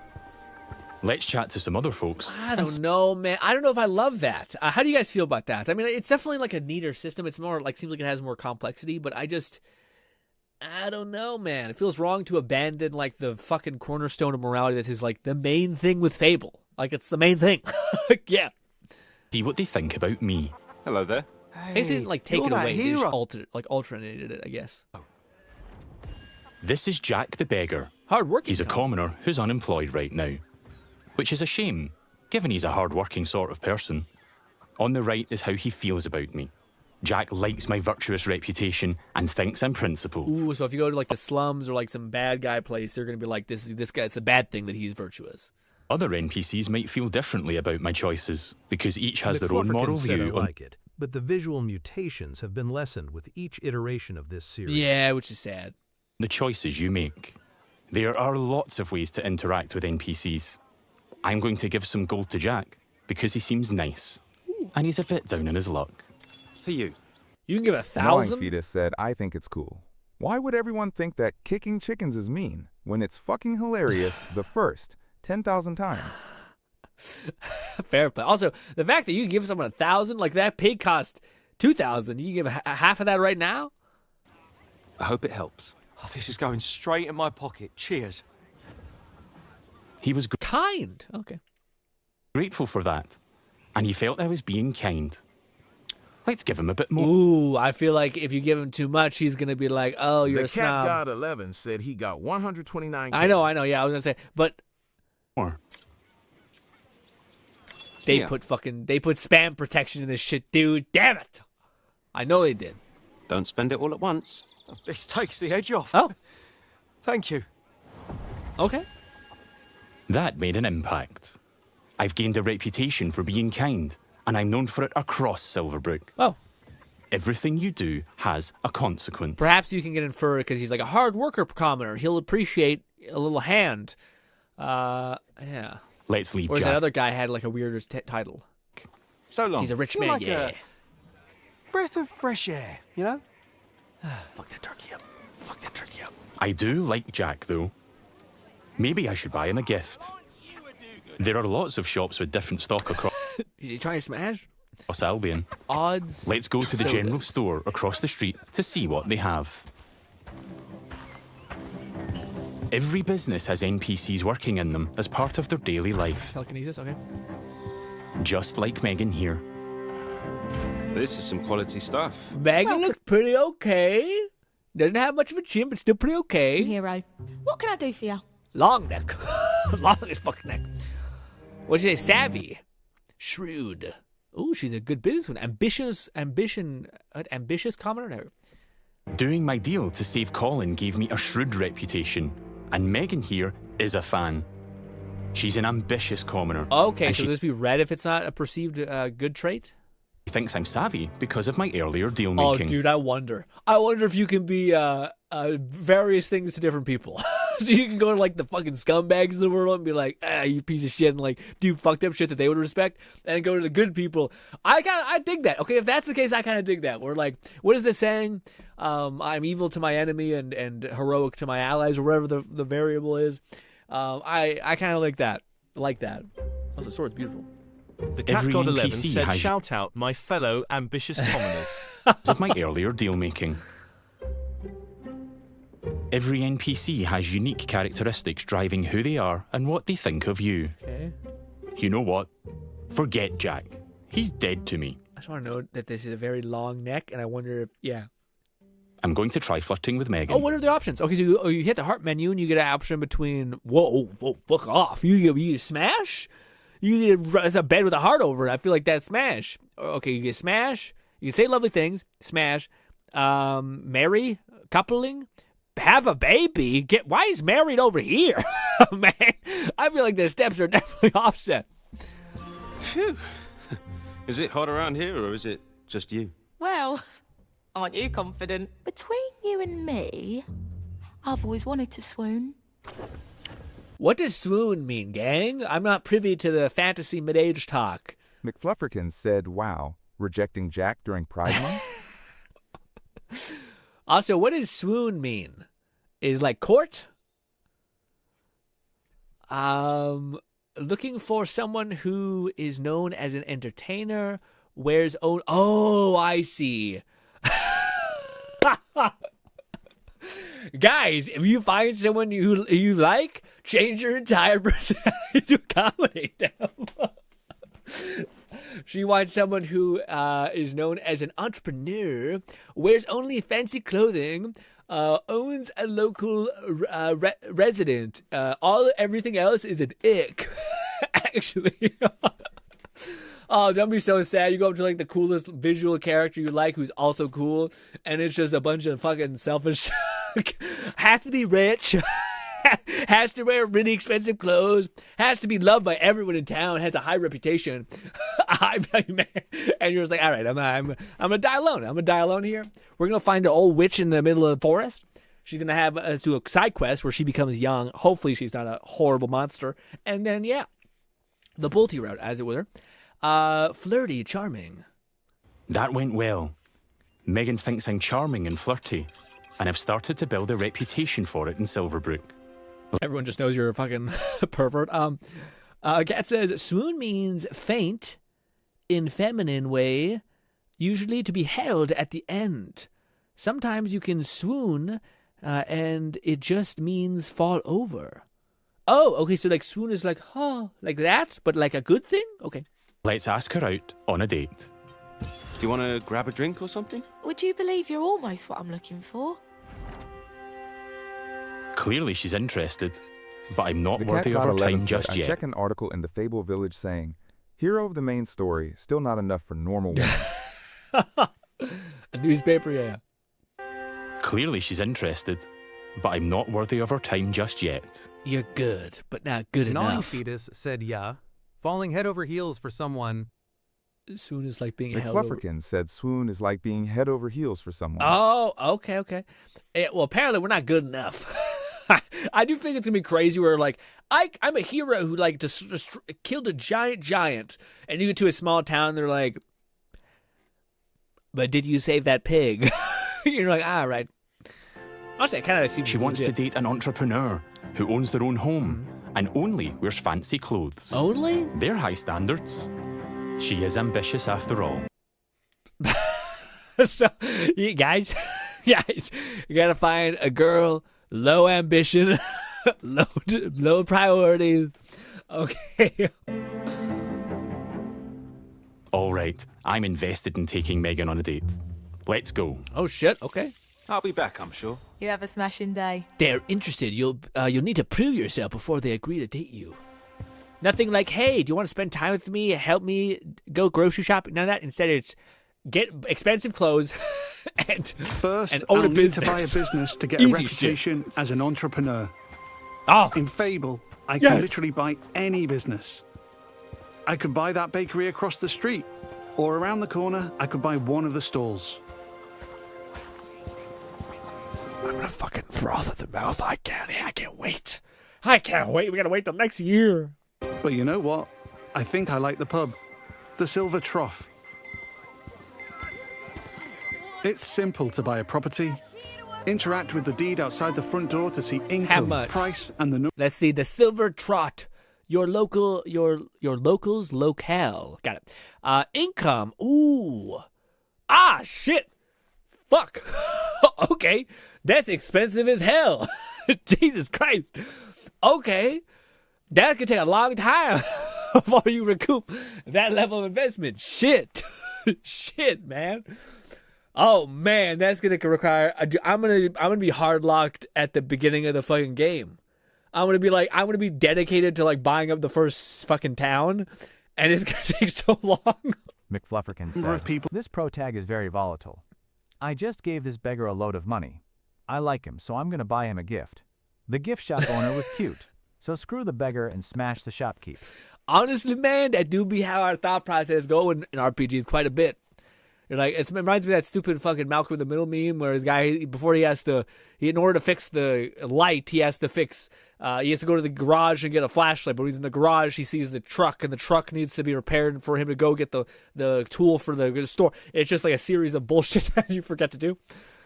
Let's chat to some other folks. I don't know, man. I don't know if I love that. How do you guys feel about that? I mean, it's definitely, like, a neater system. It's more, like, seems like it has more complexity, but I don't know, man. It feels wrong to abandon, like, the fucking cornerstone of morality that is, like, the main thing with Fable. Like, it's the main thing. Yeah. See what they think about me. Hello there. They didn't, like, take it away. They just alternated it, I guess. This is Jack the Beggar. Hard-working. He's a commoner who's unemployed right now. Which is a shame, given he's a hard-working sort of person. On the right is how he feels about me. Jack likes my virtuous reputation and thinks I'm principled. Ooh, so if you go to, like, the slums or, like, some bad guy place, they're going to be like, this guy, it's a bad thing that he's virtuous. Other NPCs might feel differently about my choices, because each has their own moral view on... like it, but the visual mutations have been lessened with each iteration of this series. Yeah, which is sad. The choices you make. There are lots of ways to interact with NPCs. I'm going to give some gold to Jack, because he seems nice. And he's a bit down on his luck. For you. You can give 1,000? Knowing Fetus said, I think it's cool. Why would everyone think that kicking chickens is mean, when it's fucking hilarious the first 10,000 times? Fair play. Also, the fact that you can give someone 1,000, like, that pig cost 2,000. You give half of that right now? I hope it helps. Oh, this is going straight in my pocket. Cheers. He was kind. Okay. Grateful for that. And he felt I was being kind. Let's give him a bit more. Ooh, I feel like if you give him too much, he's going to be like, oh, you're a snob. The Cat God 11 said he got 129. I know. Yeah, I was going to say. But more. They put spam protection in this shit, dude. Damn it. I know they did. Don't spend it all at once. This takes the edge off. Oh. Thank you. Okay. That made an impact. I've gained a reputation for being kind, and I'm known for it across Silverbrook. Oh. Everything you do has a consequence. Perhaps you can get inferred because he's like a hard worker commoner. He'll appreciate a little hand. Yeah. Let's leave Whereas Jack. that other guy had like a weirder title. So long. He's a rich Feel man, like yeah. a breath of fresh air, you know? Fuck that turkey up. Fuck that turkey up. I do like Jack, though. Maybe I should buy him a gift. There are lots of shops with different stock across... Is he trying to smash? Across Albion. Odds. Let's go to the general store across the street to see what they have. Every business has NPCs working in them as part of their daily life. Telekinesis, okay. Just like Megan here. This is some quality stuff. Megan looks pretty okay. Doesn't have much of a chin, but still pretty okay. Hero, what can I do for you? Long neck. Long as fuck neck. What'd you say? Savvy. Shrewd. Ooh, she's a good businesswoman. Ambitious commoner? No. Doing my deal to save Colin gave me a shrewd reputation, and Megan here is a fan. She's an ambitious commoner. Okay, so this be red if it's not a perceived good trait? She thinks I'm savvy because of my earlier deal making. Oh, dude, I wonder if you can be various things to different people. So you can go to like the fucking scumbags of the world and be like, you piece of shit, and like do fucked up shit that they would respect, and go to the good people. I dig that. Okay, if that's the case, I kind of dig that. We're like, what is this saying? I'm evil to my enemy and heroic to my allies, or whatever the variable is. I kind of like that. I like that. Oh, the sword's beautiful. The Cat God 11 said, shout out my fellow ambitious commoners. Of my earlier deal making. Every NPC has unique characteristics driving who they are and what they think of you. Okay. You know what? Forget Jack. He's dead to me. I just want to note that this is a very long neck, and I wonder if, yeah. I'm going to try flirting with Megan. Oh, what are the options? Okay, so you hit the heart menu, and you get an option between, whoa, fuck off. You get smash? You get a bed with a heart over it. I feel like that's smash. Okay, you get smash. You can say lovely things. Smash. Marry. Coupling. Have a baby. Why is married over here? Man, I feel like the steps are definitely offset. Phew. Is it hot around here, or is it just you? Well, aren't you confident? Between you and me, I've always wanted to swoon. What does swoon mean, gang? I'm not privy to the fantasy mid-age talk. McFlufferkins said, wow, rejecting Jack during Pride Month? Also, what does swoon mean? Is like court? Looking for someone who is known as an entertainer, wears own... Oh, I see. Guys, if you find someone you like, change your entire personality to accommodate them. She wants someone who is known as an entrepreneur, wears only fancy clothing, owns a local resident. Everything else is an ick. Actually. Oh, don't be so sad. You go up to like the coolest visual character you like who's also cool, and it's just a bunch of fucking selfish... Has to be rich. Has to wear really expensive clothes. Has to be loved by everyone in town. Has a high reputation. High value man. And you're just like, all right, I'm gonna die alone. I'm gonna die alone here. We're gonna find an old witch in the middle of the forest. She's gonna have us do a side quest where she becomes young. Hopefully, she's not a horrible monster. And then, yeah, the Bulty route, as it were. Flirty, charming. That went well. Megan thinks I'm charming and flirty, and I've started to build a reputation for it in Silverbrook. Everyone just knows you're a fucking pervert. Kat says, swoon means faint in feminine way, usually to be held at the end. Sometimes you can swoon, and it just means fall over. Oh, okay, so like swoon is like, like that, but like a good thing? Okay. Let's ask her out on a date. Do you want to grab a drink or something? Would you believe you're almost what I'm looking for? Clearly she's interested, but I'm not The worthy Cat of her God 11 time said, just I yet. check an article in the Fable Village saying, hero of the main story, still not enough for normal women. A newspaper, yeah. Clearly she's interested, but I'm not worthy of her time just yet. You're good, but not good Gnawing enough. Fetus said, yeah. Falling head over heels for someone. Swoon is like being held over. McFlufferkins said swoon is like being head over heels for someone. Oh, okay. Well, apparently we're not good enough. I do think it's gonna be crazy where like I'm a hero who like just killed a giant, and you get to a small town, and they're like, but did you save that pig? You're like, all right. Honestly, I kind of see. She wants to date an entrepreneur who owns their own home and only wears fancy clothes. Only? They're high standards. She is ambitious after all. So, you guys, you gotta find a girl, low ambition, low priorities. Okay. All right, I'm invested in taking Megan on a date. Let's go. Oh shit. Okay. I'll be back, I'm sure. You have a smashing day. They're interested. You'll need to prove yourself before they agree to date you. Nothing like, hey, do you want to spend time with me? Help me go grocery shopping? None of that. Instead, it's get expensive clothes and First, own I'll a need business. to buy a business to get Easy a reputation as an entrepreneur. Oh. In Fable, I Yes. can literally buy any business. I could buy that bakery across the street, or around the corner, I could buy one of the stalls. I'm gonna fucking froth at the mouth. I can't wait. I can't wait. We gotta wait till next year. But you know what? I think I like the pub. The Silver Trough. It's simple to buy a property. Interact with the deed outside the front door to see income, much? price, and the... Let's see, the Silver Trot. Your local's locale. Got it. Income. Ooh. Ah, shit. Fuck. Okay. That's expensive as hell. Jesus Christ. Okay. That could take a long time before you recoup that level of investment. Shit. Shit, man. Oh man, that's gonna require. I'm gonna be hard locked at the beginning of the fucking game. I'm gonna be dedicated to like buying up the first fucking town, and it's gonna take so long. McFlufferkin said, This pro tag is very volatile. I just gave this beggar a load of money. I like him, so I'm gonna buy him a gift. The gift shop owner was cute, so screw the beggar and smash the shopkeep. Honestly, man, that do be how our thought process go in RPGs quite a bit. You're like, it reminds me of that stupid fucking Malcolm in the Middle meme where his guy, before in order to fix the light, he has to go to the garage and get a flashlight. But when he's in the garage, he sees the truck, and the truck needs to be repaired for him to go get the tool for the store. It's just like a series of bullshit that you forget to do.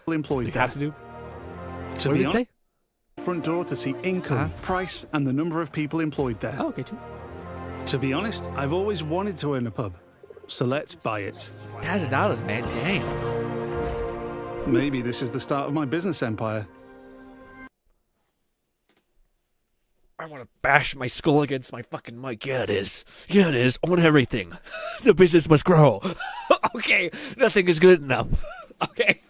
Employed you have to do. To What be did it say? Front door to see income, price, and the number of people employed there. Oh, okay, too. To be honest, I've always wanted to own a pub, so let's buy it. $1,000, man, damn. Maybe this is the start of my business empire. I want to bash my skull against my fucking mic. Yeah, it is. Yeah, it is. Own everything. The business must grow. Okay, nothing is good enough. Okay.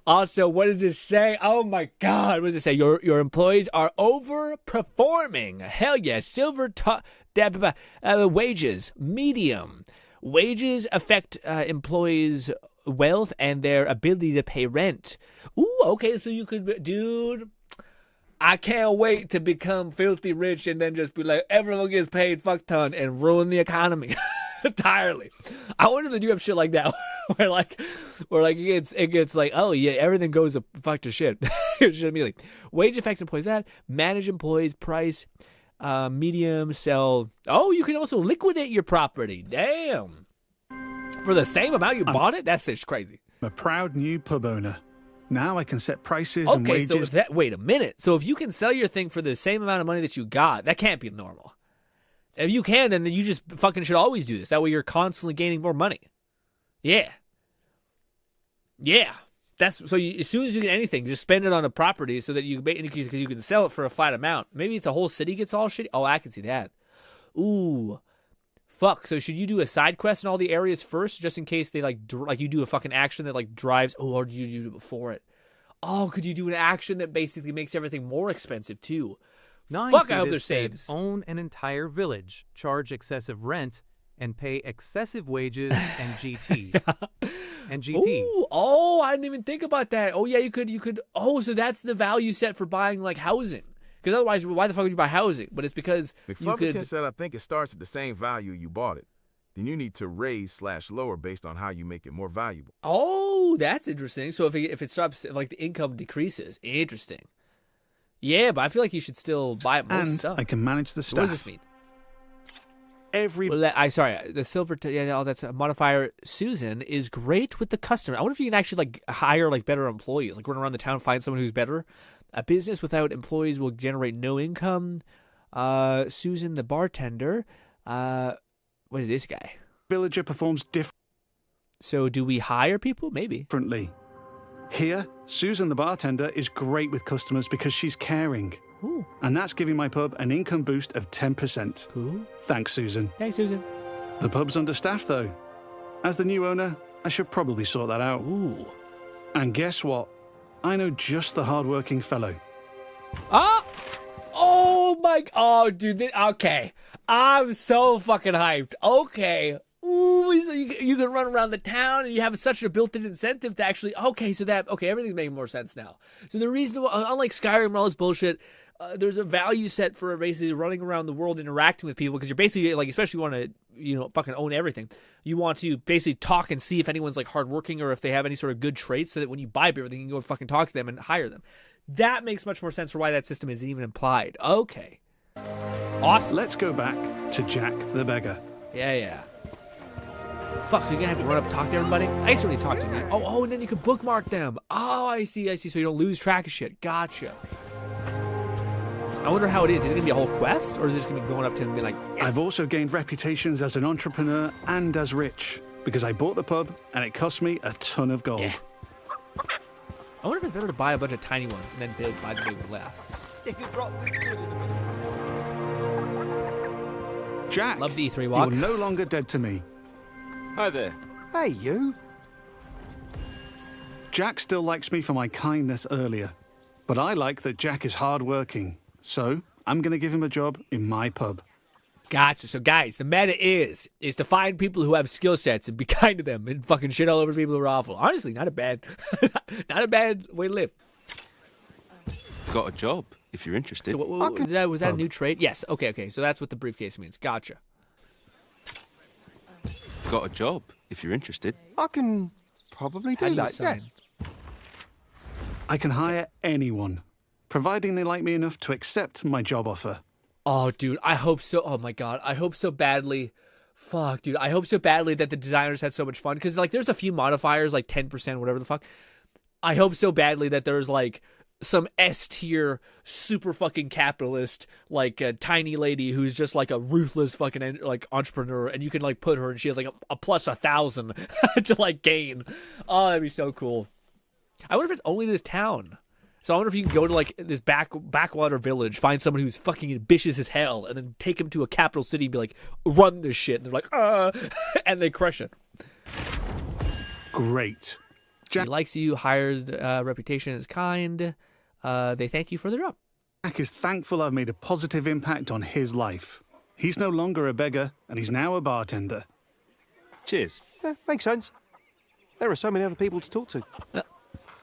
Also, what does it say? Oh my God, what does it say? Your employees are overperforming. Hell yes. Wages, medium. Wages affect employees' wealth and their ability to pay rent. Ooh, okay, so you could, dude. I can't wait to become filthy rich and then just be like, everyone gets paid fuck ton and ruin the economy entirely. I wonder if they do have shit like that where it gets like, oh yeah, everything goes to fuck to shit. Shit immediately. Wage affects employees that manage employees, price, medium, sell. Oh, you can also liquidate your property. Damn. For the same amount you bought it? That's just crazy. I'm a proud new pub owner. Now I can set prices and Okay, wages. so wait a minute. So if you can sell your thing for the same amount of money that you got, that can't be normal. If you can, then you just fucking should always do this. That way you're constantly gaining more money. Yeah. Yeah. That's so. As soon as you get anything, just spend it on a property so that you can sell it for a flat amount. Maybe if the whole city gets all shitty. Oh, I can see that. Ooh, fuck. So should you do a side quest in all the areas first, just in case they like you do a fucking action that like drives? Oh, or do you do it before it? Oh, could you do an action that basically makes everything more expensive too? Fuck, I hope there's saves. Own an entire village, charge excessive rent, and pay excessive wages and GT. And GT. Ooh, oh, I didn't even think about that. Oh yeah, you could. Oh, so that's the value set for buying like housing. Because otherwise, why the fuck would you buy housing? But it's because you could. said, I think it starts at the same value you bought it. Then you need to raise/lower based on how you make it more valuable. Oh, that's interesting. So if it stops, if like the income decreases, interesting. Yeah, but I feel like you should still buy most And stuff. I can manage the So what does staff. this mean? Every the silver. That's a modifier. Susan is great with the customer. I wonder if you can actually like hire like better employees, like run around the town, find someone who's better. A business without employees will generate no income. Susan, the bartender. What is this guy? villager performs So do we hire people? Maybe. differently. Here, Susan the bartender is great with customers because she's caring. Ooh. And that's giving my pub an income boost of 10%. Cool. Thanks, Susan. Hey, Susan. The pub's understaffed, though. As the new owner, I should probably sort that out. Ooh. And guess what? I know just the hard-working fellow. Ah! Oh my... Oh, dude. Okay. I'm so fucking hyped. Okay. Ooh, so you can run around the town and you have such a built-in incentive to actually... Okay, everything's making more sense now. So the reason, unlike Skyrim and all this bullshit, there's a value set for basically running around the world interacting with people, because you're basically, like, especially you want to, fucking own everything. You want to basically talk and see if anyone's, like, hardworking or if they have any sort of good traits, so that when you buy everything, you can go fucking talk to them and hire them. That makes much more sense for why that system isn't even implied. Okay. Awesome. Let's go back to Jack the Beggar. Yeah. Fuck, so you're gonna have to run up and talk to everybody? I used to really talk to them. Oh, and then you can bookmark them. Oh, I see. So you don't lose track of shit. Gotcha. I wonder how it is. Is it gonna be a whole quest, or is it just gonna be going up to him and be like, yes? I've also gained reputations as an entrepreneur and as rich, because I bought the pub and it cost me a ton of gold. Yeah. I wonder if it's better to buy a bunch of tiny ones and then buy the big one last. Jack, love the E3 walk. You're no longer dead to me. Hi there. Hey, you. Jack still likes me for my kindness earlier, but I like that Jack is hardworking, so I'm going to give him a job in my pub. Gotcha. So, guys, the meta is to find people who have skill sets and be kind to them and fucking shit all over people who are awful. Honestly, not a bad way to live. Got a job, if you're interested. So, was that a new trait? Yes. Okay. So that's what the briefcase means. Gotcha. Got a job, if you're interested. I can probably do that, yeah. I can hire anyone, providing they like me enough to accept my job offer. Oh, dude, I hope so. Oh, my God. I hope so badly. Fuck, dude. I hope so badly that the designers had so much fun. Because, like, there's a few modifiers, like 10%, whatever the fuck. I hope so badly that there's, like, some S-tier, super fucking capitalist, like, a tiny lady who's just, like, a ruthless fucking, like, entrepreneur. And you can, like, put her and she has, like, a plus 1,000 to, like, gain. Oh, that'd be so cool. I wonder if it's only this town. So I wonder if you can go to, like, this backwater village, find someone who's fucking ambitious as hell, and then take him to a capital city and be like, run this shit. And they're like, and they crush it. Great. He likes you, hires, reputation is kind. They thank you for the job. Jack is thankful I've made a positive impact on his life. He's no longer a beggar, and he's now a bartender. Cheers. Yeah, makes sense. There are so many other people to talk to.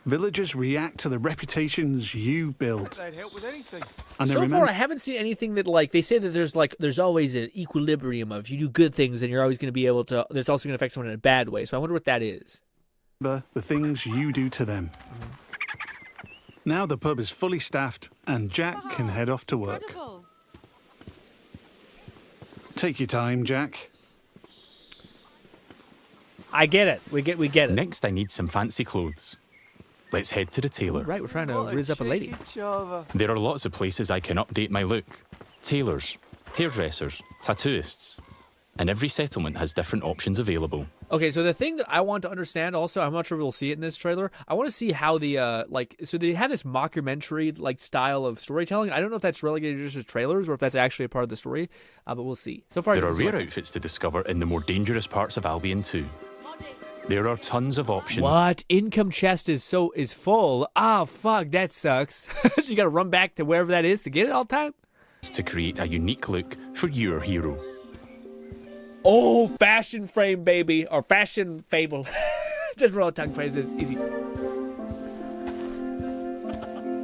Villagers react to the reputations you build. They'd help with anything. And so far, I haven't seen anything that, like, they say that there's always an equilibrium of you do good things and you're always going to be able to. There's also going to affect someone in a bad way. So I wonder what that is. The things you do to them. Now the pub is fully staffed and Jack can head off to work. Incredible. Take your time, Jack. I get it. We get it. Next, I need some fancy clothes. Let's head to the tailor. Right, we're trying to riz up a lady. There are lots of places I can update my look. Tailors, hairdressers, tattooists. And every settlement has different options available. Okay, so the thing that I want to understand also, I'm not sure we'll see it in this trailer. I want to see how the, so they have this mockumentary, like, style of storytelling. I don't know if that's relegated just to trailers or if that's actually a part of the story, but we'll see. So far, there are rare outfits to discover in the more dangerous parts of Albion too. There are tons of options. What? Income chest is full. Ah, fuck, that sucks. So you gotta run back to wherever that is to get it all the time? To create a unique look for your hero. Oh, fashion frame, baby. Or fashion fable. Just roll tongue phrases. Easy.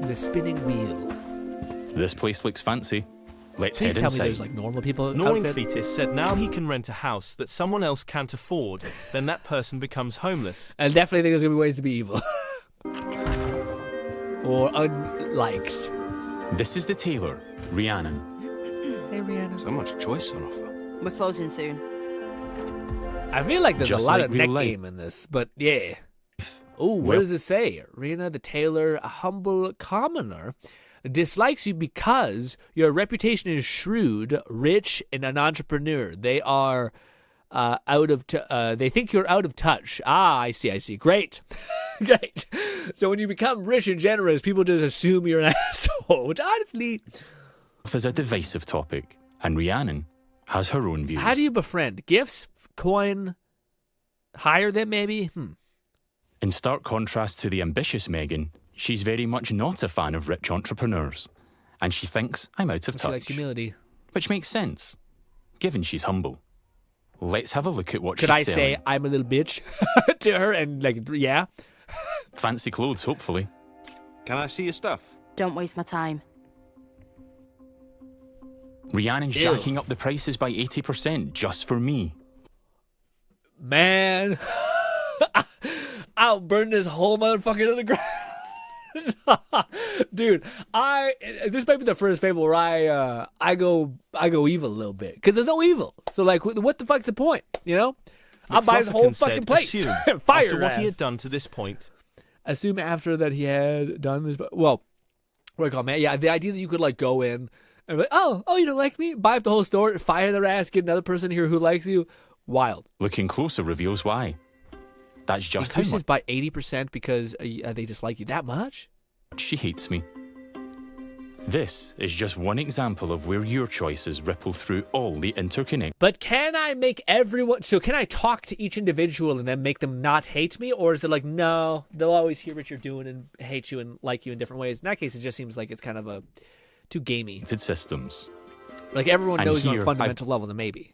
The spinning wheel. This place looks fancy. Let's Please head tell inside. me there's, like, normal people. Knowing outfit. Fetus said now he can rent a house that someone else can't afford, then that person becomes homeless. I definitely think there's gonna be ways to be evil. Or unlikes. This is the tailor, Rhiannon. Hey, Rhiannon. So much choice on offer. We're closing soon. I feel like there's Just a lot like of real neck life. game in this, but yeah. Oh, what Well- does it say? Rena the tailor, a humble commoner, dislikes you because your reputation is shrewd, rich, and an entrepreneur. They are they think you're out of touch. Ah, I see. Great. Great. So when you become rich and generous, people just assume you're an asshole, which honestly... Is a divisive topic, and Rhiannon has her own views. How do you befriend? Gifts? Coin? Hire them, maybe? In stark contrast to the ambitious Megan, she's very much not a fan of rich entrepreneurs, and she thinks I'm out of She touch. likes humility. Which makes sense, given she's humble. Let's have a look at what Could she's I selling. say I'm a little bitch to her and like, yeah? Fancy clothes, hopefully. Can I see your stuff? Don't waste my time. Rhiannon's Ew. jacking up the prices by 80% just for me. Man, I'll burn this whole motherfucker to the ground. Dude, this might be the first fable where I go evil a little bit because there's no evil. So like, what the fuck's the point? You know, I'll buy the whole Mcflufferkin said, fucking place. Assume, Fire after what he ass. had done to this point. Assume after that he had done this. Well, what do you call it, man? Yeah, the idea that you could like go in and be like, oh, you don't like me? Buy up the whole store, fire their ass, get another person here who likes you. Wild. Looking closer reveals why. That's just how Increases much by 80% because they dislike you that much? she hates me. This is just one example of where your choices ripple through all the interconnect. But can I make everyone... So can I talk to each individual and then make them not hate me? Or is it like, no, they'll always hear what you're doing and hate you and like you in different ways? In that case, it just seems like it's kind of a too gamey. Systems. Like everyone And knows you on a here, fundamental level, then maybe.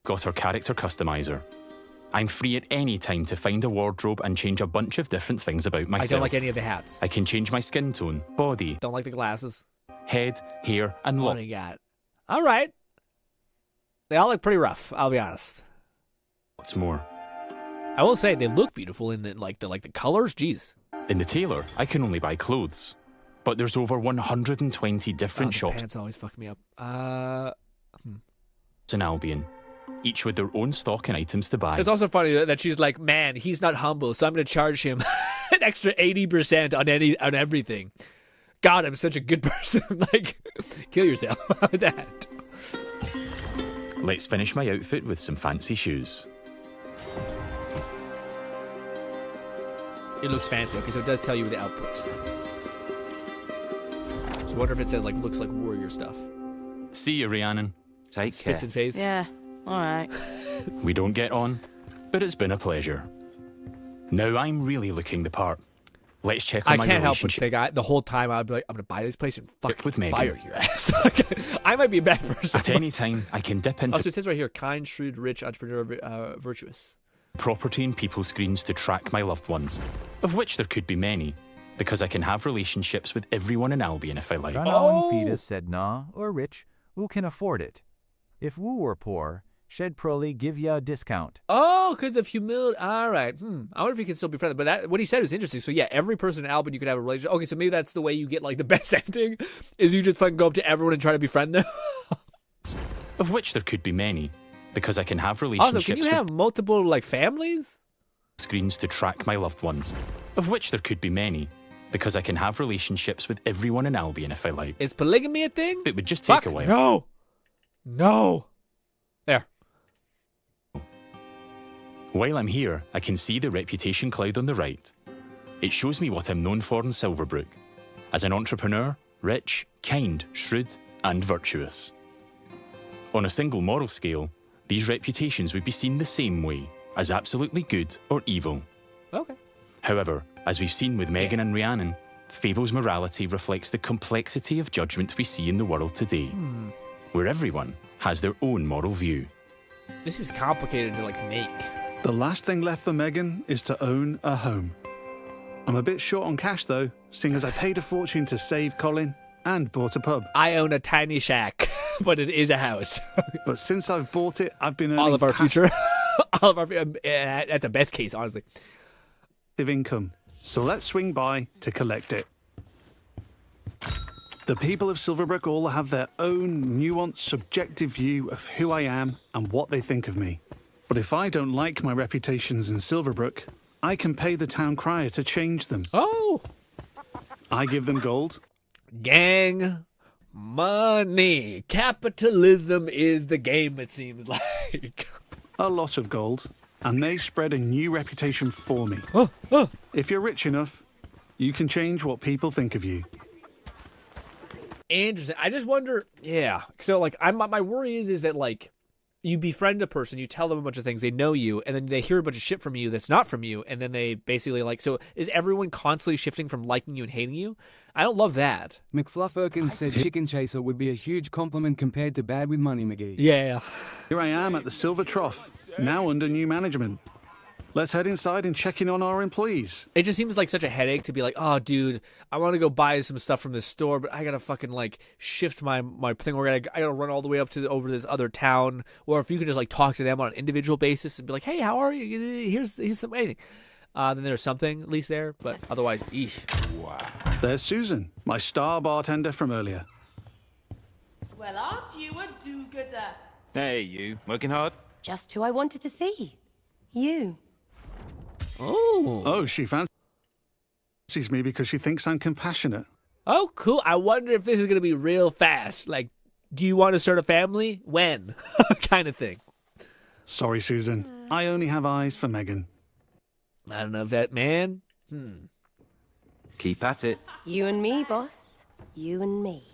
Got her character customizer. I'm free at any time to find a wardrobe and change a bunch of different things about myself. I don't like any of the hats. I can change my skin tone, body, Don't like the glasses. head, hair, and What look. do you got? All right. They all look pretty rough, I'll be honest. What's more, I will say they look beautiful in the colors. Jeez. in the tailor, I can only buy clothes. But there's over 120 different The shops pants always fuck me up. in Albion, each with their own stock and items to buy. It's also funny that she's like, man, he's not humble, so I'm going to charge him an extra 80% on everything. God, I'm such a good person. Like, kill yourself with that. Let's finish my outfit with some fancy shoes. It looks fancy. Okay, so it does tell you the output. So I wonder if it says, like, looks like warrior stuff. See you, Rhiannon. Take Spits in face. Yeah, all right. We don't get on, but it's been a pleasure. Now I'm really looking the part. Let's check on I my can't help but relationship think the whole time I'd be like, I'm going to buy this place and fucking with Megan. fire your ass. I might be a bad person. At any time, I can dip into Also, it says right here, kind, shrewd, rich, entrepreneur, virtuous. property and people screens to track my loved ones, of which there could be many, because I can have relationships with everyone in Albion if I like. Grunawing fetus said nah, or rich, who can afford it? If woo were poor, shed probably give ya a discount. Oh, because of humility. All right. I wonder if you can still be friendly. But what he said was interesting. So yeah, every person in Albion you could have a relationship. Okay, so maybe that's the way you get like the best ending, is you just fucking go up to everyone and try to befriend them. Of which there could be many, because I can have relationships Also, can you have multiple like families? with screens to track my loved ones, of which there could be many, because I can have relationships with everyone in Albion if I like. Is polygamy a thing? It would just take Fuck, a while. No. There. While I'm here, I can see the reputation cloud on the right. It shows me what I'm known for in Silverbrook. As an entrepreneur, rich, kind, shrewd, and virtuous. On a single moral scale, these reputations would be seen the same way, as absolutely good or evil. Okay. However, as we've seen with Megan and Rhiannon, Fable's morality reflects the complexity of judgment we see in the world today, where everyone has their own moral view. This seems complicated to like make. The last thing left for Megan is to own a home. I'm a bit short on cash though, seeing as I paid a fortune to save Colin and bought a pub. I own a tiny shack, but it is a house. But since I've bought it, I've been earning All of our future. All of our at the best case, honestly. Income. So let's swing by to collect it. The people of Silverbrook all have their own nuanced, subjective view of who I am and what they think of me. But if I don't like my reputations in Silverbrook, I can pay the town crier to change them. Oh! I give them gold. Gang, money, capitalism is the game, it seems like. A lot of gold. And they spread a new reputation for me. If you're rich enough, you can change what people think of you. Interesting. I just wonder, yeah. So, like, my worry is that, like, you befriend a person, you tell them a bunch of things, they know you, and then they hear a bunch of shit from you that's not from you, and then they basically like, so is everyone constantly shifting from liking you and hating you? I don't love that. McFluffirkins said Chicken Chaser would be a huge compliment compared to Bad with Money McGee. Yeah. Here I am at the Silver Trough, now under new management. Let's head inside and check in on our employees. It just seems like such a headache to be like, oh, dude, I want to go buy some stuff from this store, but I gotta fucking like shift my thing. I gotta run all the way up to over this other town. Or if you could just like talk to them on an individual basis and be like, hey, how are you? Here's some anything. Then there's something at least there, but otherwise, eesh. Wow. There's Susan, my star bartender from earlier. Well, aren't you a do-gooder? Hey, you. Working hard? Just who I wanted to see. You. Oh, she fancies me because she thinks I'm compassionate. Oh, cool. I wonder if this is going to be real fast. Like, do you want to start a family? When? Kind of thing. Sorry, Susan. I only have eyes for Megan. I don't know if that, man. Keep at it. You and me, boss. You and me.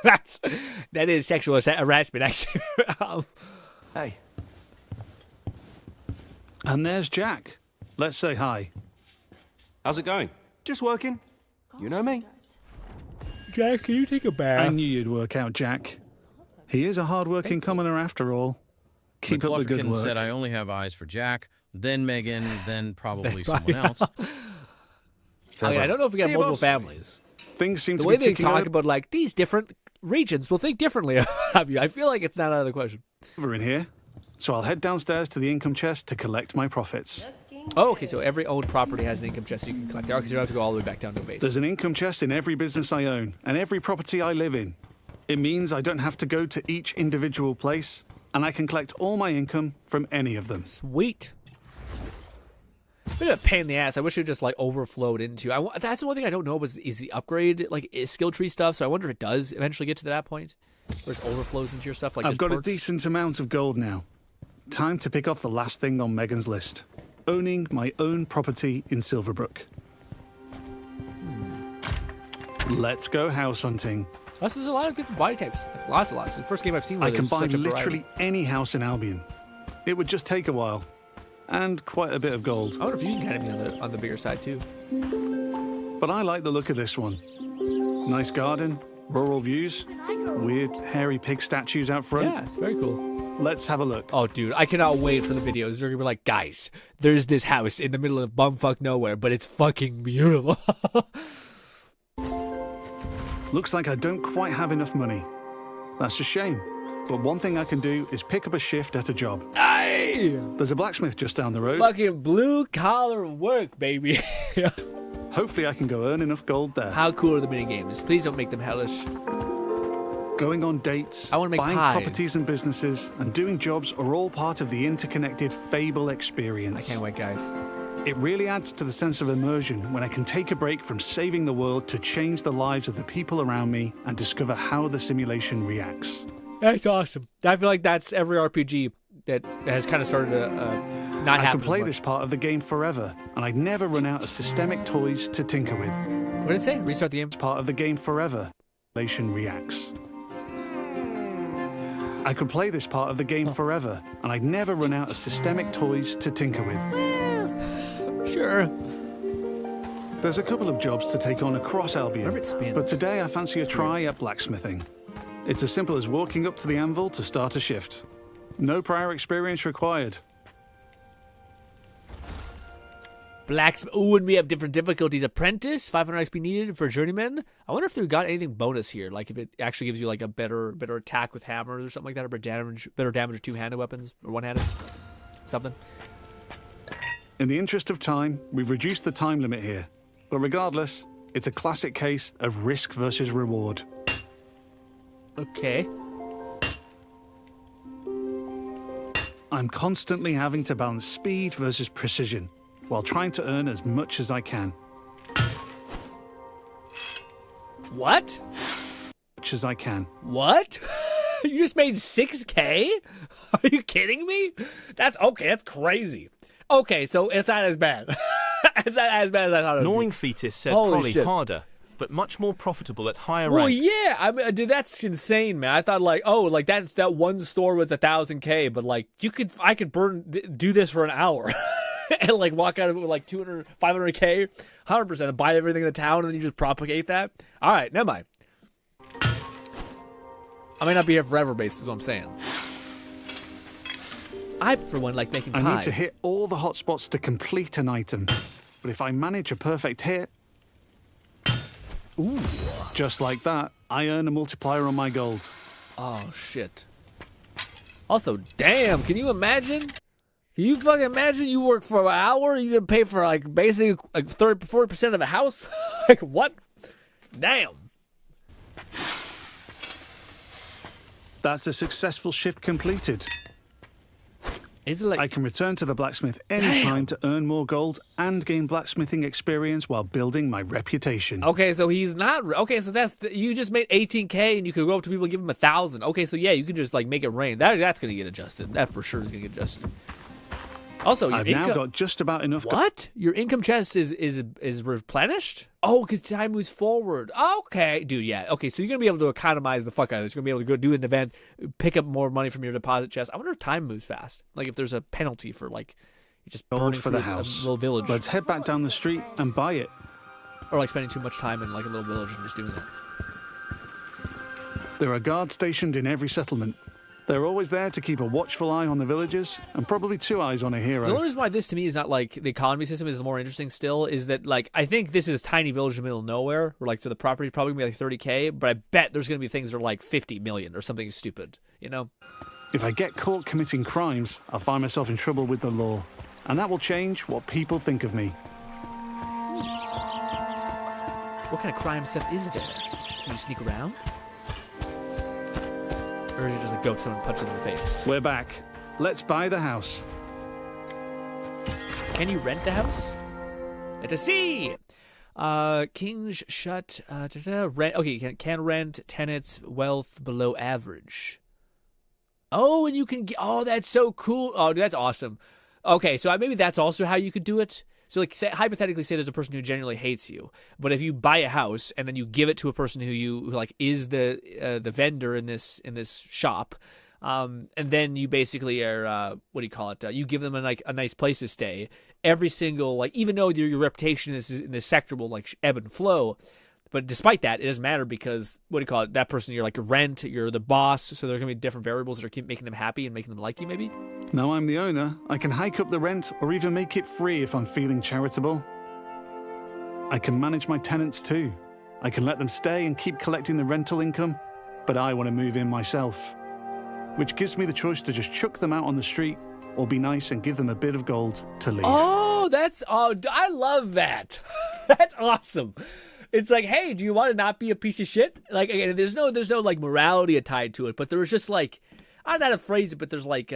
That is sexual harassment, actually. Hey. And there's Jack. Let's say hi. How's it going? Just working. You know me. Jack, can you take a bath? I knew you'd work out, Jack. He is a hard-working commoner after all. Keep up the good work. Said I only have eyes for Jack, then Megan, then probably someone else. I mean, I don't know if we got multiple families. Things seem the to way be they talk about like these different regions will think differently of you. I feel like it's not out of the question. We're in here, so I'll head downstairs to the income chest to collect my profits. Oh, okay, so every owned property has an income chest you can collect there, because you don't have to go all the way back down to a base. There's an income chest in every business I own, and every property I live in. It means I don't have to go to each individual place, and I can collect all my income from any of them. Sweet. Bit of a pain in the ass. I wish it just like overflowed into. That's the one thing I don't know is the upgrade like skill tree stuff. So I wonder if it does eventually get to that point, where it overflows into your stuff. Like I've got perks. a decent amount of gold now. Time to pick off the last thing on Megan's list: owning my own property in Silverbrook. Let's go house hunting. There's a lot of different body types. Like, lots. It's the first game I've seen where I can there's buy such a literally variety. any house in Albion. It would just take a while. And quite a bit of gold. I wonder if you can kind of be on the bigger side too. But I like the look of this one. Nice garden, rural views, weird hairy pig statues out front. Yeah, it's very cool. Let's have a look. Oh, dude, I cannot wait for the videos. They're gonna be like, guys, there's this house in the middle of bumfuck nowhere, but it's fucking beautiful. Looks like I don't quite have enough money. That's a shame. But one thing I can do is pick up a shift at a job. Aye! There's a blacksmith just down the road. Fucking blue collar work, baby. Hopefully I can go earn enough gold there. How cool are the mini games? Please don't make them hellish. Going on dates, I want to make buying pies. properties and businesses, and doing jobs are all part of the interconnected Fable experience. I can't wait, guys. It really adds to the sense of immersion when I can take a break from saving the world to change the lives of the people around me and discover how the simulation reacts. That's awesome. I feel like that's every RPG that has kind of started to not happen. I can play as much. this part of the game forever, and I'd never run out of systemic toys to tinker with. What did it say? Restart the game? Part of the game forever. Simulation reacts. I could play this part of the game forever, and I'd never run out of systemic toys to tinker with. Sure. There's a couple of jobs to take on across Albion, it spins. but today I fancy a try at blacksmithing. It's as simple as walking up to the anvil to start a shift. No prior experience required. Blacksmith. Ooh, and we have different difficulties. Apprentice, 500 XP needed for journeyman. I wonder if they got anything bonus here, like if it actually gives you like a better attack with hammers or something like that, or better damage with two-handed weapons or one-handed, something. In the interest of time, we've reduced the time limit here. But regardless, it's a classic case of risk versus reward. Okay. I'm constantly having to balance speed versus precision, while trying to earn as much as I can. What? Much as I can. What? You just made 6K? Are you kidding me? That's crazy. Okay, so it's not as bad. It's not as bad as I thought it would Gnawing be. Fetus said Holy probably shit. harder. but much more profitable at higher Well, ranks. yeah, I mean, dude, that's insane, man. I thought like, oh, like that one store was 1,000K, but like I could do this for an hour and like walk out of it with like 200, 500K, 100%, and buy everything in the town, and then you just propagate that. All right, never mind. I may not be here forever, basically, is what I'm saying. I, for one, like making pies. I need to hit all the hotspots to complete an item. But if I manage a perfect hit... Ooh. Just like that, I earn a multiplier on my gold. Oh, shit. Also, damn, can you imagine? Can you fucking imagine you work for an hour, you get paid for like basically like 40% of a house? Like, what? Damn. That's a successful shift completed. Is it like... I can return to the blacksmith anytime to earn more gold and gain blacksmithing experience while building my reputation. Okay, so he's not... Okay, so that's... You just made 18K and you could go up to people and give them 1,000. Okay, so yeah, you can just like make it rain. That's going to get adjusted. That for sure is going to get adjusted. Also, your I've now got just about enough... What? Your income chest is replenished? Oh, because time moves forward. Okay. Dude, yeah. Okay, so you're going to be able to economize the fuck out of this. You're going to be able to go do an event, pick up more money from your deposit chest. I wonder if time moves fast. Like, if there's a penalty for, like, you just burning for the house. A little village. Let's head back down the street and buy it. Or, like, spending too much time in, like, a little village and just doing that. There are guards stationed in every settlement. They're always there to keep a watchful eye on the villagers, and probably 2 eyes on a hero. The only reason why this to me is not like the economy system is more interesting still is that like I think this is a tiny village in the middle of nowhere where like so the property is probably gonna be like 30K, but I bet there's gonna be things that are like 50 million or something stupid, you know? If I get caught committing crimes, I'll find myself in trouble with the law, and that will change what people think of me. What kind of crime stuff is there? Can you sneak around? Or is it just like go to someone and punch them in the face? We're back. Let's buy the house. Can you rent the house? Let us see. King's shut. Rent. Okay, you can rent tenants wealth below average. Oh, and you can get. Oh, that's so cool. Oh, dude, that's awesome. Okay, so maybe that's also how you could do it. So, like, hypothetically, say there's a person who genuinely hates you, but if you buy a house and then you give it to a person who like is the vendor in this shop, and then you basically are what do you call it? You give them a nice place to stay. Every single like, even though your reputation in this sector will like ebb and flow, but despite that, it doesn't matter because what do you call it? That person, you're like rent, you're the boss, so there are gonna be different variables that are keep making them happy and making them like you, maybe. Now I'm the owner, I can hike up the rent or even make it free if I'm feeling charitable. I can manage my tenants too. I can let them stay and keep collecting the rental income, but I want to move in myself, which gives me the choice to just chuck them out on the street or be nice and give them a bit of gold to leave. Oh, I love that. That's awesome. It's like, hey, do you want to not be a piece of shit? Like, again, there's no like morality tied to it, but there was just like, I don't know how to phrase it, but there's like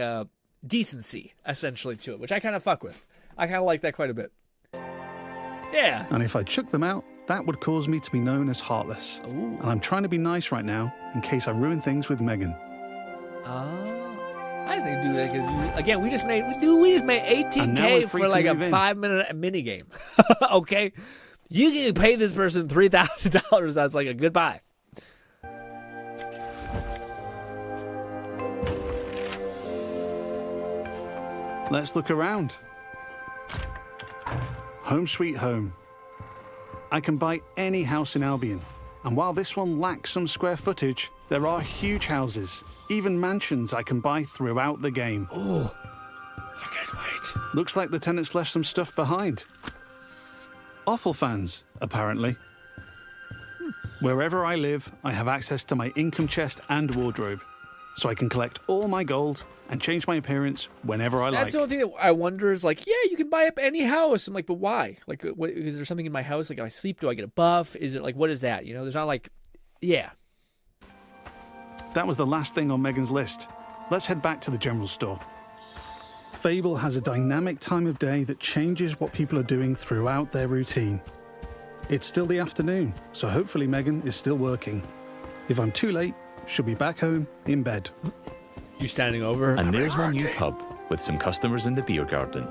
decency essentially to it, which I kind of fuck with. I kind of like that quite a bit. Yeah. And if I chuck them out, that would cause me to be known as heartless. Ooh. And I'm trying to be nice right now in case I ruin things with Megan. I just think do that because again, we just made 18K for like a 5-minute mini game. Okay. You can pay this person $3,000. That's like a goodbye. Let's look around. Home sweet home. I can buy any house in Albion. And while this one lacks some square footage, there are huge houses, even mansions I can buy throughout the game. Ooh, I can't wait. Looks like the tenants left some stuff behind. Awful fans, apparently. Wherever I live, I have access to my income chest and wardrobe, so I can collect all my gold and change my appearance whenever I like. That's the only thing that I wonder is like, yeah, you can buy up any house. I'm like, but why? Like, what, is there something in my house? Like, if I sleep, do I get a buff? Is it like, what is that? You know, there's not like, yeah. That was the last thing on Megan's list. Let's head back to the general store. Fable has a dynamic time of day that changes what people are doing throughout their routine. It's still the afternoon, so hopefully Megan is still working. If I'm too late, she'll be back home in bed. You standing over? And there's my new pub with some customers in the beer garden.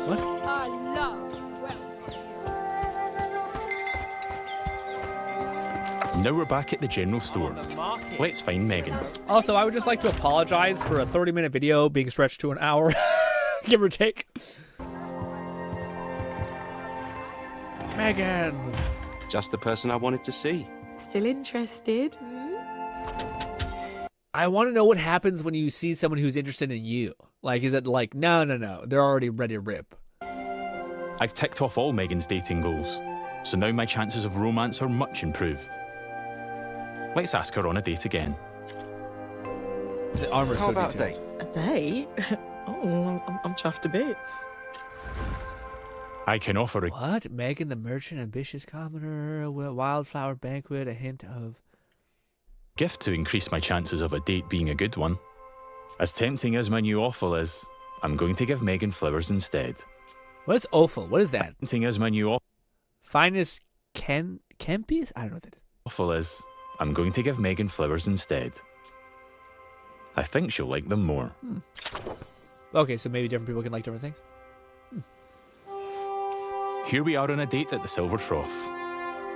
What? I love And now we're back at the general store. Let's find Megan. Also, I would just like to apologize for a 30-minute video being stretched to an hour, give or take. Megan. Just the person I wanted to see. Still interested? I want to know what happens when you see someone who's interested in you. Like, is it like, no, they're already ready to rip? I've ticked off all Megan's dating goals, so now my chances of romance are much improved. Let's ask her on a date again. The armor's How so about detailed. A date? Oh, I'm chuffed to bits. I can offer a What? Megan the merchant, ambitious commoner, a wildflower banquet, a hint of... gift to increase my chances of a date being a good one. As tempting as my new offal is, I'm going to give Megan flowers instead. What is offal? What is that? Tempting as my new Finest Kempies? I don't know what that is. offal is, I'm going to give Megan flowers instead. I think she'll like them more. Okay, so maybe different people can like different things. Here we are on a date at the Silver Trough.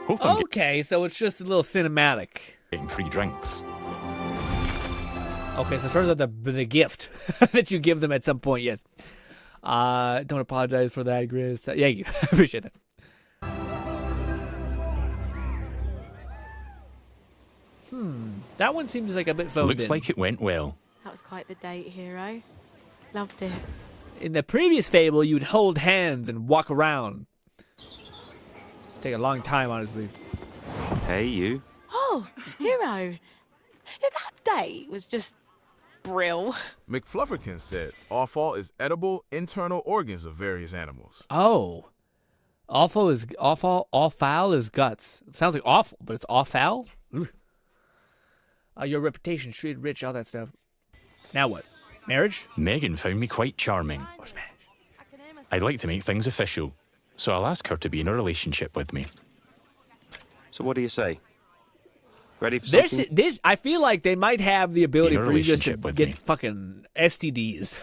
Hope I'm Okay, so it's just a little cinematic. getting free drinks. Okay, so it turns out the gift that you give them at some point, yes. Don't apologize for that, Grizz. Yeah, you appreciate that. That one seems like a bit phoned Looks in. like it went well. That was quite the date, hero. Loved it. In the previous fable, you'd hold hands and walk around. Take a long time, honestly. Hey, you. Oh, hero. Yeah, that date was just brill. McFlufferkin said offal is edible internal organs of various animals. Oh. Awful is awful. Awfoul is guts. It sounds like awful, but it's awfoul? Your reputation, street rich, all that stuff. Now what? Marriage? Megan found me quite charming. I'd like to make things official, so I'll ask her to be in a relationship with me. So what do you say? Ready for something? This, I feel like they might have the ability In a for you just to relationship with get me. fucking STDs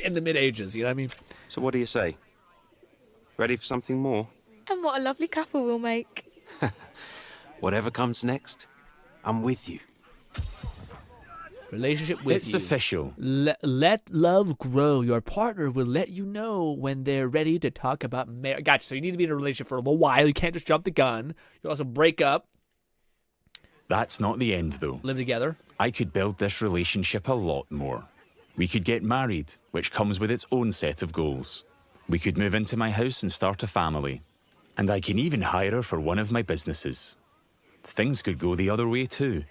in the mid-ages, you know what I mean? So what do you say? Ready for something more? And what a lovely couple we'll make. Whatever comes next, I'm with you. Relationship with It's you. official. Let love grow. Your partner will let you know when they're ready to talk about marriage. Gotcha. So you need to be in a relationship for a little while. You can't just jump the gun. You also break up, That's not the end, though. live together. I could build this relationship a lot more. We could get married, which comes with its own set of goals. We could move into my house and start a family. And I can even hire her for one of my businesses. Things could go the other way, too.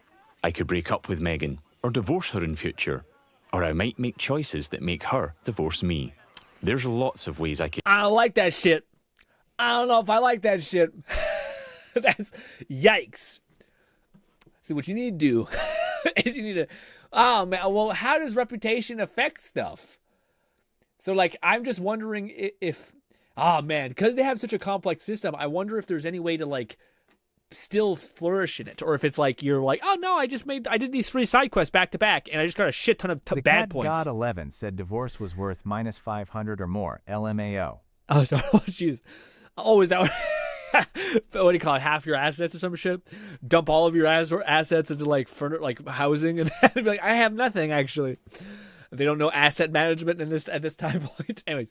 I could break up with Megan, or divorce her in future. Or I might make choices that make her divorce me. There's lots of ways I could... I don't like that shit. I don't know if I like that shit. That's yikes. See, what you need to do is you need to... Oh, man. Well, how does reputation affect stuff? So, like, I'm just wondering if... Oh, man. Because they have such a complex system, I wonder if there's any way to, like, still flourish in it. Or if it's like, you're like, oh, no, I did these 3 side quests back to back, and I just got a shit ton of The bad Cat points. God 11 said divorce was worth minus 500 or more. LMAO. Oh, sorry. Oh, jeez. Oh, is that what... what do you call it? Half your assets or some shit? Dump all of your assets into like housing, and then be like, I have nothing actually. They don't know asset management at this time point. Anyways,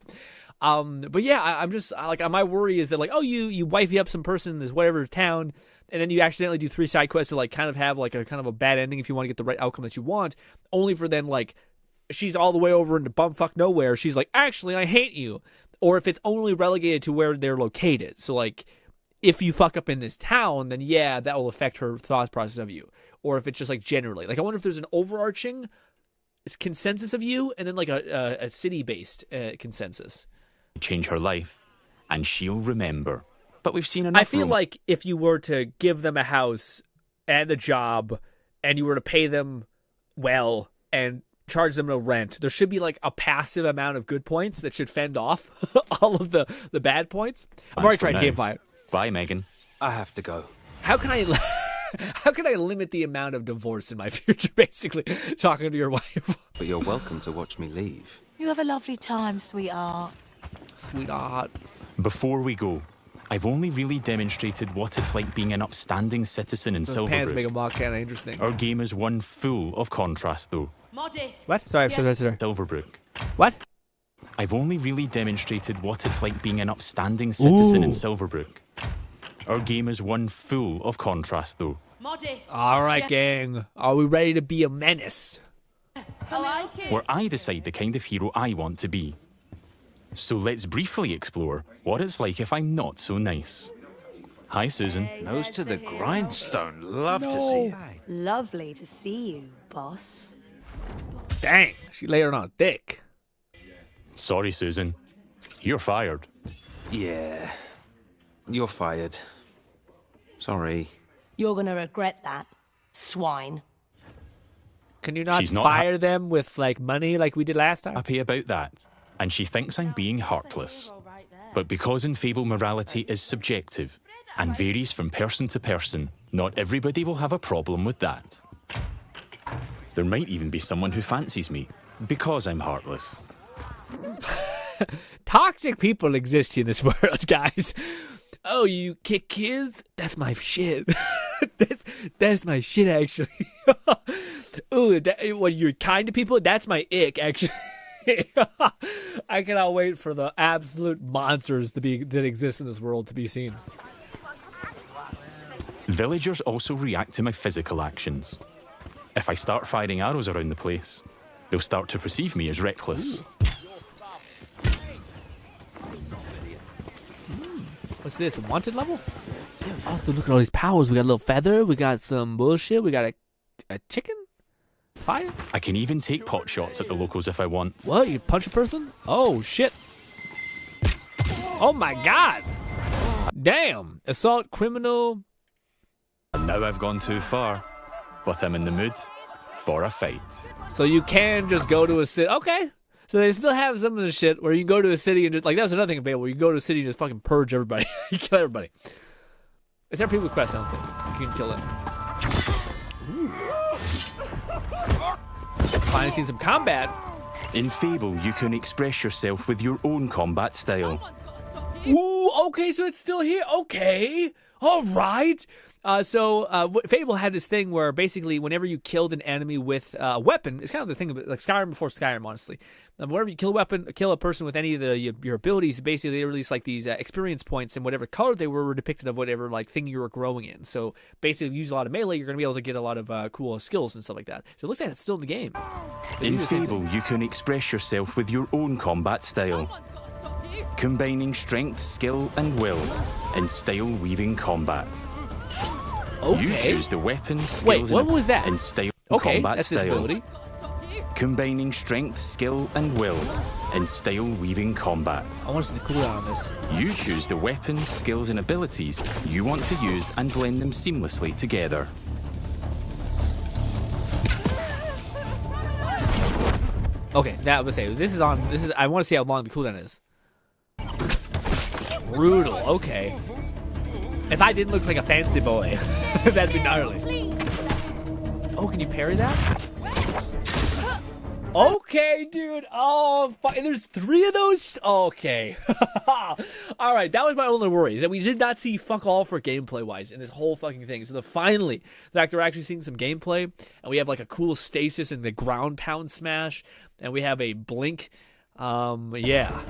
but yeah, I'm just like, my worry is that like, oh, you wifey up some person in this whatever town, and then you accidentally do 3 side quests to like kind of have like a kind of a bad ending if you want to get the right outcome that you want, only for then like she's all the way over into bumfuck nowhere. She's like, actually, I hate you. Or if it's only relegated to where they're located. So like, if you fuck up in this town, then yeah, that will affect her thought process of you. Or if it's just like generally, like I wonder if there's an overarching consensus of you, and then like a city-based consensus. Change her life, and she'll remember. But we've seen enough. I feel like if you were to give them a house and a job, and you were to pay them well and charge them no rent, there should be like a passive amount of good points that should fend off all of the bad points. I'm already trying to gamify it. Bye, Megan. I have to go. How can I limit the amount of divorce in my future, basically, talking to your wife? But you're welcome to watch me leave. You have a lovely time, sweetheart. Sweetheart. Before we go, I've only really demonstrated what it's like being an upstanding citizen in Those pants make Silverbrook. them walk kind of interesting. Our game is one full of contrast, though. Modest. What? Sorry. Silverbrook. What? I've only really demonstrated what it's like being an upstanding citizen in Ooh. Silverbrook. Our game is one full of contrast, though. Modest. All right, gang. Are we ready to be a menace? I like it. Where I decide the kind of hero I want to be. So let's briefly explore what it's like if I'm not so nice. Hi, Susan. Nose to the grindstone. Love to see it. Lovely to see you, boss. Dang, she laid her on thick. Sorry, Susan. You're fired. Yeah. You're fired. Sorry. You're gonna regret that, swine. Can you not She's not fire them with like money like we did last time? Happy about that. And she thinks I'm being heartless. But because in Fable morality is subjective and varies from person to person, not everybody will have a problem with that. There might even be someone who fancies me because I'm heartless. Toxic people exist in this world, guys. Oh, you kick kids? That's my shit. that's my shit, actually. Ooh, when you're kind to people, that's my ick, actually. I cannot wait for the absolute monsters that exist in this world to be seen. Villagers also react to my physical actions. If I start firing arrows around the place, they'll start to perceive me as reckless. What's this? A wanted level? Also, look at all these powers. We got a little feather. We got some bullshit. We got a chicken? Fire? I can even take pot shots at the locals if I want. What? You punch a person? Oh, shit. Oh, my God. Damn. Assault criminal. And now I've gone too far, but I'm in the mood for a fight. So you can just go to a city. Okay. So they still have some of the shit where you can go to a city and just, like, that was another thing available. You can go to a city and just fucking purge everybody. You kill everybody. Is there people with quests? I don't think. You can kill them. Finally seen some combat. In Fable, you can express yourself with your own combat style. Ooh, okay, so it's still here. Okay. All right. Fable had this thing where basically whenever you killed an enemy with a weapon, it's kind of the thing about like Skyrim before Skyrim, honestly. Whenever you kill a person with any of your abilities, basically they release like these experience points, and whatever color they were depicted of whatever like thing you were growing in. So basically, if you use a lot of melee, you're going to be able to get a lot of cool skills and stuff like that. So it looks like it's still in the game. In Fable, you can express yourself with your own combat style, combining strength, skill, and will in style-weaving combat. Okay. You choose the weapons, skills, Wait, what was that? and style Okay, combat that's style. this ability. Combining strength, skill, and will in style-weaving combat. I want to see the cooldown on this. You choose the weapons, skills, and abilities you want to use and blend them seamlessly together. Okay, that was say this is on. This is. I want to see how long the cooldown is. Brutal. Okay. If I didn't look like a fancy boy, that'd be gnarly. Oh, can you parry that? Okay, dude. Oh, there's 3 of those? Okay. All right, that was my only worry, is that we did not see fuck all for gameplay-wise in this whole fucking thing. So finally, the fact that we're actually seeing some gameplay, and we have like a cool stasis and the ground pound smash, and we have a blink. Yeah.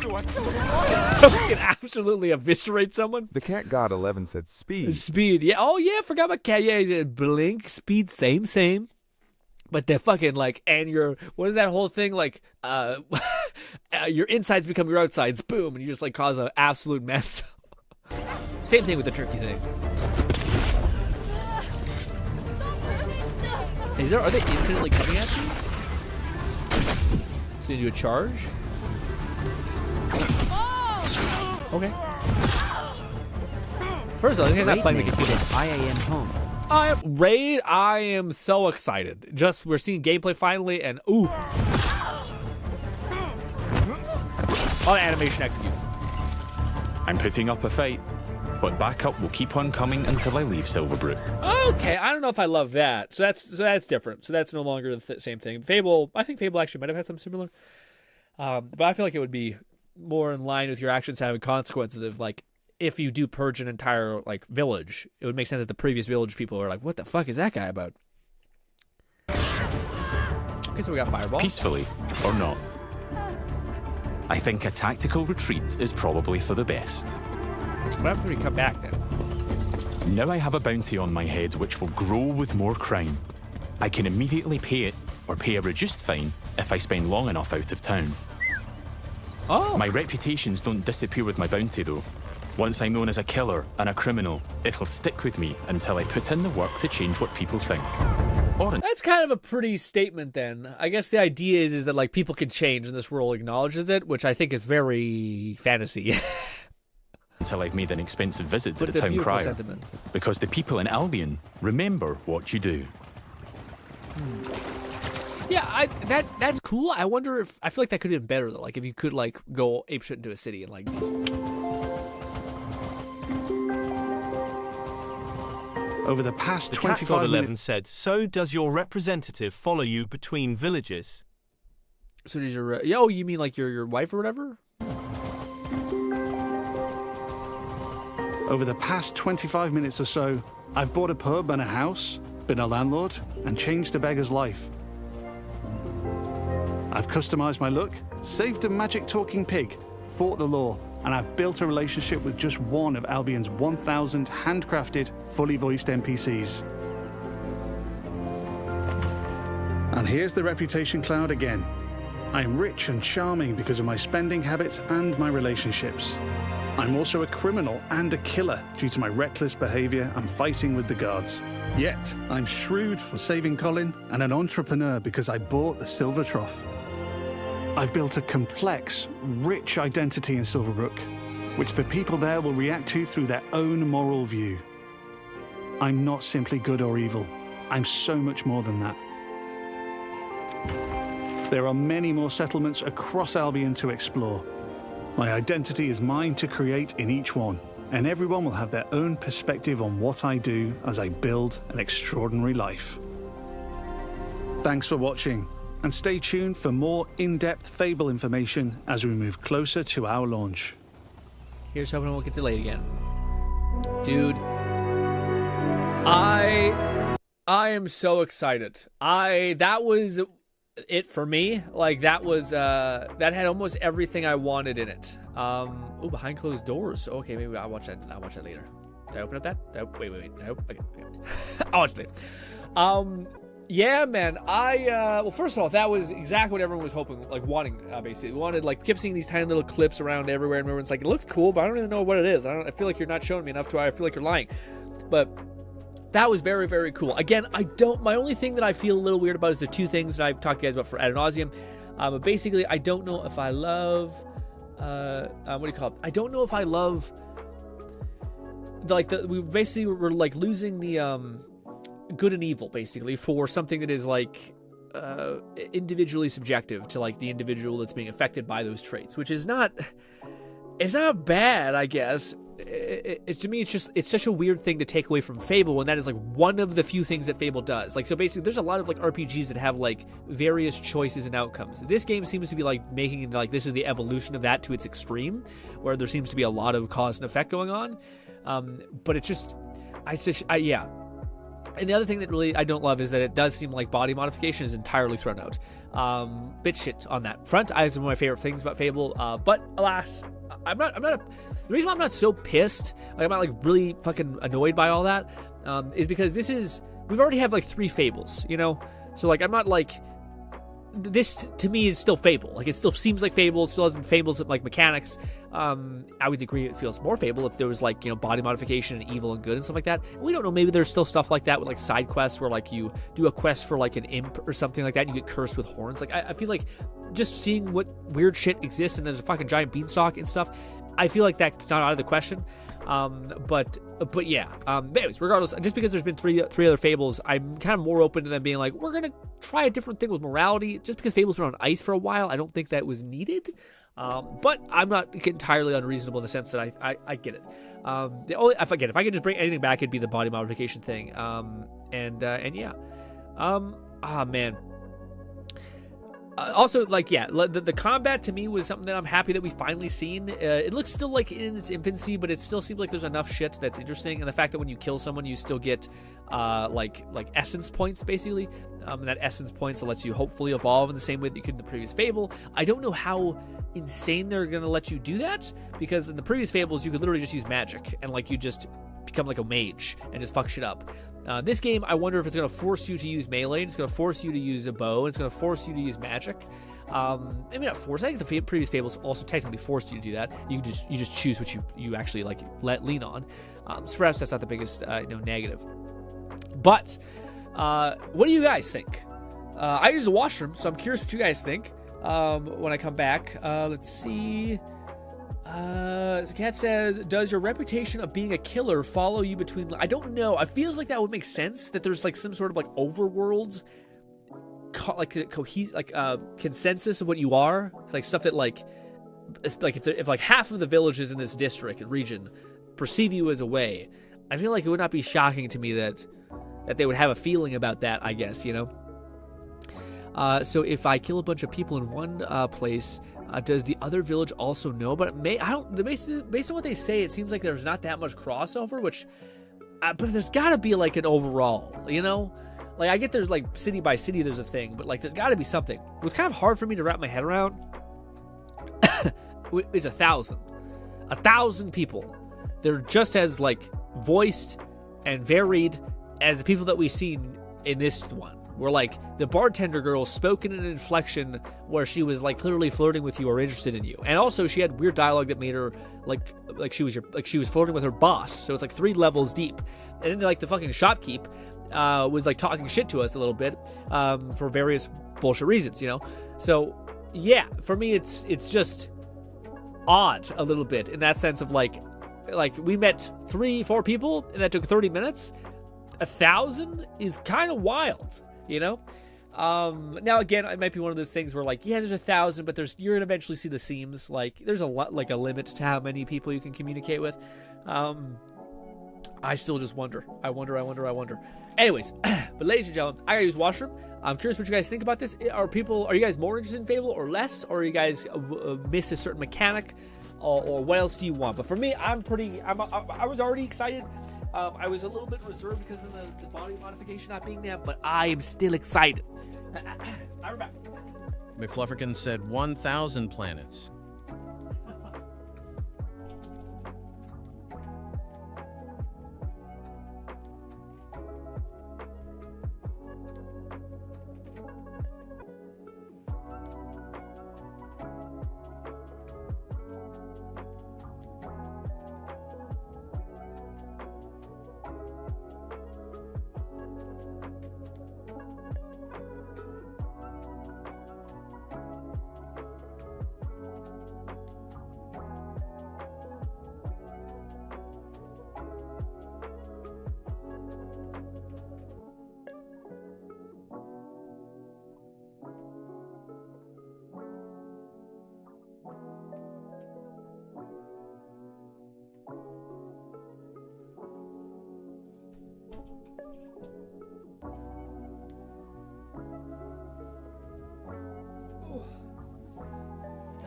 We can absolutely eviscerate someone. The Cat God 11 said speed. Speed, yeah. Oh, yeah, forgot about cat. Yeah, he said blink, speed, same. But they're fucking like, and what is that whole thing? Like, your insides become your outsides, boom, and you just like cause an absolute mess. Same thing with the turkey thing. Are they infinitely coming at you? So you do a charge? Okay. First of all, he's not playing like a kid. IAM home. Raid, I am so excited. Just, we're seeing gameplay finally, and ooh. All the animation executes. I'm putting up a fight, but backup will keep on coming until I leave Silverbrook. Okay, I don't know if I love that. So that's different. So that's no longer the same thing. Fable, I think Fable actually might have had something similar. But I feel like it would be more in line with your actions having consequences of like, if you do purge an entire like village, it would make sense that the previous village people are like, what the fuck is that guy about? Okay, so we got fireball. Peacefully or not. I think a tactical retreat is probably for the best. What happens when we come back then? Now I have a bounty on my head which will grow with more crime. I can immediately pay it or pay a reduced fine if I spend long enough out of town. Oh. My reputations don't disappear with my bounty though. Once I'm known as a killer and a criminal, it'll stick with me until I put in the work to change what people think. That's kind of a pretty statement then. I guess the idea is that like people can change and this world acknowledges it, which I think is very fantasy. Until I've made an expensive visit to But the the town beautiful crier. sentiment. Because the people in Albion remember what you do. Yeah, that's cool. I wonder if I feel like that could have been better though. Like if you could like go apeshit into a city and like. Over the past The 25 Cat God 11 minutes... said, so does your representative follow you between villages? So does your oh, you mean like your wife or whatever? Over the past 25 minutes or so, I've bought a pub and a house, been a landlord, and changed a beggar's life. I've customized my look, saved a magic talking pig, fought the law, and I've built a relationship with just one of Albion's 1,000 handcrafted, fully voiced NPCs. And here's the reputation cloud again. I'm rich and charming because of my spending habits and my relationships. I'm also a criminal and a killer due to my reckless behavior and fighting with the guards. Yet, I'm shrewd for saving Colin and an entrepreneur because I bought the Silver Trough. I've built a complex, rich identity in Silverbrook, which the people there will react to through their own moral view. I'm not simply good or evil. I'm so much more than that. There are many more settlements across Albion to explore. My identity is mine to create in each one, and everyone will have their own perspective on what I do as I build an extraordinary life. Thanks for watching, and stay tuned for more in-depth Fable information as we move closer to our launch. Here's hoping it won't get delayed again. Dude, I am so excited. That was it for me. Like that was that had almost everything I wanted in it. Oh, behind closed doors. Okay, maybe I'll watch that. I'll watch that later. Did I open up that? Wait. Nope. Okay. I'll watch it later. Yeah, man. Well, first of all, that was exactly what everyone was hoping, like wanting, basically. We wanted, like, kept seeing these tiny little clips around everywhere, and everyone's like, it looks cool, but I don't really know what it is. I feel like you're not showing me enough to where I feel like you're lying. But that was very, very cool. Again, my only thing that I feel a little weird about is the two things that I've talked to you guys about for ad nauseum. But basically, I don't know if I love, what do you call it? I don't know if I love, like, we basically were, like, losing the, good and evil basically for something that is like individually subjective to like the individual that's being affected by those traits, which is not bad, I guess. To me, it's such a weird thing to take away from Fable when that is like one of the few things that Fable does. Like, so basically there's a lot of like RPGs that have like various choices and outcomes. This game seems to be like making like this is the evolution of that to its extreme, where there seems to be a lot of cause and effect going on. But it's just yeah. And the other thing that really I don't love is that it does seem like body modification is entirely thrown out. Bit shit on that front. I have some of my favorite things about Fable, but alas, the reason why I'm not so pissed, like I'm not like really fucking annoyed by all that, is because we've already have like 3 Fables, you know? So like I'm not like, this to me is still Fable. Like it still seems like Fable, it still has some Fables like mechanics. I would agree it feels more Fable if there was like, you know, body modification and evil and good and stuff like that. And we don't know, maybe there's still stuff like that with like side quests where like you do a quest for like an imp or something like that and you get cursed with horns. Like I feel like just seeing what weird shit exists and there's a fucking giant beanstalk and stuff, I feel like that's not out of the question. But yeah. But anyways, regardless, just because there's been three other Fables, I'm kind of more open to them being like, we're gonna try a different thing with morality. Just because Fable's been on ice for a while, I don't think that was needed. But I'm not entirely unreasonable in the sense that I get it. If I could just bring anything back, it'd be the body modification thing. And yeah. Man. Also, like, yeah, the combat to me was something that I'm happy that we finally seen. It looks still like in its infancy, but it still seems like there's enough shit that's interesting. And the fact that when you kill someone, you still get like essence points, basically. And that essence points lets you hopefully evolve in the same way that you could in the previous Fable. I don't know how insane they're gonna let you do that, because in the previous Fables you could literally just use magic and like you just become like a mage and just fuck shit up. This game, I wonder if it's going to force you to use melee, it's going to force you to use a bow, it's going to force you to use magic. Maybe not force. I think the previous Fables also technically forced you to do that. You just choose what you actually like lean on. So perhaps that's not the biggest negative. But what do you guys think? I use the washroom, so I'm curious what you guys think when I come back. Let's see. The cat says, does your reputation of being a killer follow you between... I don't know. It feels like that would make sense, that there's like some sort of like overworld consensus of what you are. It's like stuff that like if like half of the villages in this district and region perceive you as a way, I feel like it would not be shocking to me that they would have a feeling about that, I guess, you know? So if I kill a bunch of people in one place... does the other village also know? But based on what they say, it seems like there's not that much crossover, but there's gotta be like an overall, you know? Like, I get there's like city by city there's a thing, but like there's gotta be something. What's kind of hard for me to wrap my head around is 1,000. 1,000 people. They're just as like voiced and varied as the people that we've seen in this one. Where like the bartender girl spoke in an inflection where she was like clearly flirting with you or interested in you, and also she had weird dialogue that made her like she was flirting with her boss. So it's like 3 levels deep, and then like the fucking shopkeep was like talking shit to us a little bit for various bullshit reasons, you know. So yeah, for me it's just odd a little bit in that sense of like we met 3-4 people and that took 30 minutes. 1,000 is kind of wild. You know, now again, it might be one of those things where like, yeah, there's 1,000, but you're gonna eventually see the seams. Like, there's a lot, like a limit to how many people you can communicate with. I still just wonder. I wonder. Anyways, but ladies and gentlemen, I gotta use washroom. I'm curious what you guys think about this. Are you guys more interested in Fable or less, or you guys miss a certain mechanic, or what else do you want? But for me, I was already excited. I was a little bit reserved because of the body modification not being there, but I am still excited. I'm back. McFlufferkin said 1,000 planets.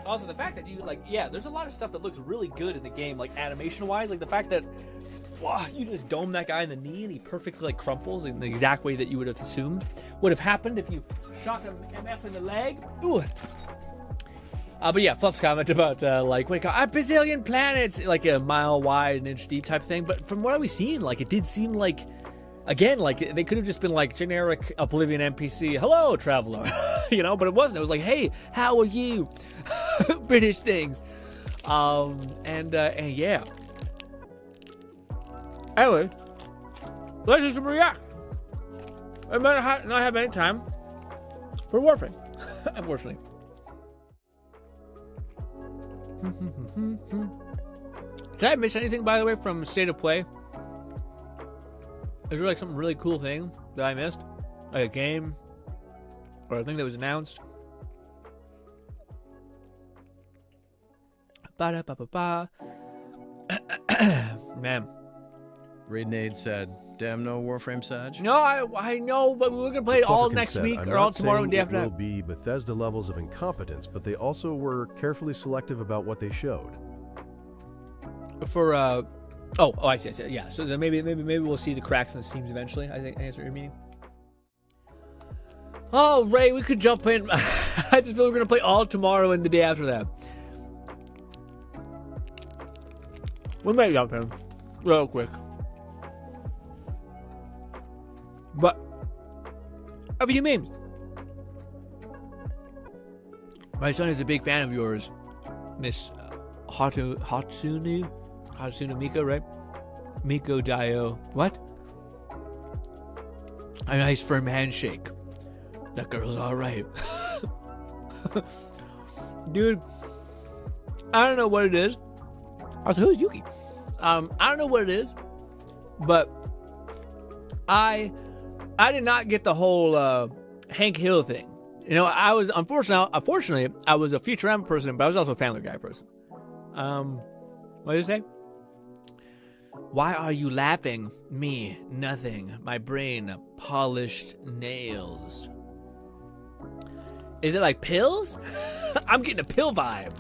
Also, the fact that you, like, yeah, there's a lot of stuff that looks really good in the game, like, animation-wise. Like, the fact that, wow, you just dome that guy in the knee and he perfectly, like, crumples in the exact way that you would have assumed would have happened if you shot him MF in the leg. Ooh. But yeah, Fluff's comment about, like, wait, a bazillion planets, like a mile wide, an inch deep type thing. But from what I was seeing, like, it did seem like, again, like, they could have just been, like, generic Oblivion NPC, hello, traveler, you know? But it wasn't. It was like, hey, how are you? British things. And yeah. Anyway, let's do some react. I might not have any time for Warframe, unfortunately. Did I miss anything, by the way, from State of Play? Is there like some really cool thing that I missed? Like a game? Or a thing that was announced? Ba-da-ba-ba-ba. Man. Raidnade said, damn no Warframe Sag. No, I know, but we're gonna play it all Clufferkin next said, week "I'm or all not tomorrow and saying day after it will that. be Bethesda levels of incompetence, but they also were carefully selective about what they showed. For I see. Yeah, so then maybe we'll see the cracks in the seams eventually. I think that's what you're meaning. Oh, Ray, we could jump in. I just feel we're gonna play all tomorrow and the day after that. We may jump in real quick, but what do you mean? My son is a big fan of yours, Miss Hatsune Miko, right? Miko Dio. What? A nice firm handshake. That girl's alright. Dude, I don't know what it is. Also, who's Yuki? I don't know what it is, but I did not get the whole Hank Hill thing. You know, I was unfortunately I was a Futurama person, but I was also a Family Guy person. What did it say? Why are you laughing? Me, nothing. My brain, polished nails. Is it like pills? I'm getting a pill vibe.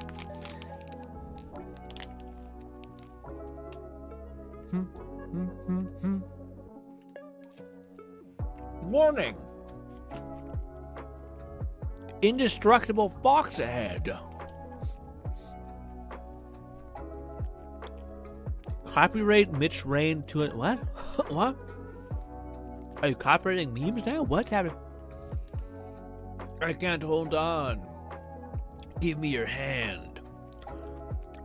Warning. Indestructible fox ahead. Copyright Mitch Rain to it. What? What? Are you copyrighting memes now? What's happening? I can't hold on. Give me your hand.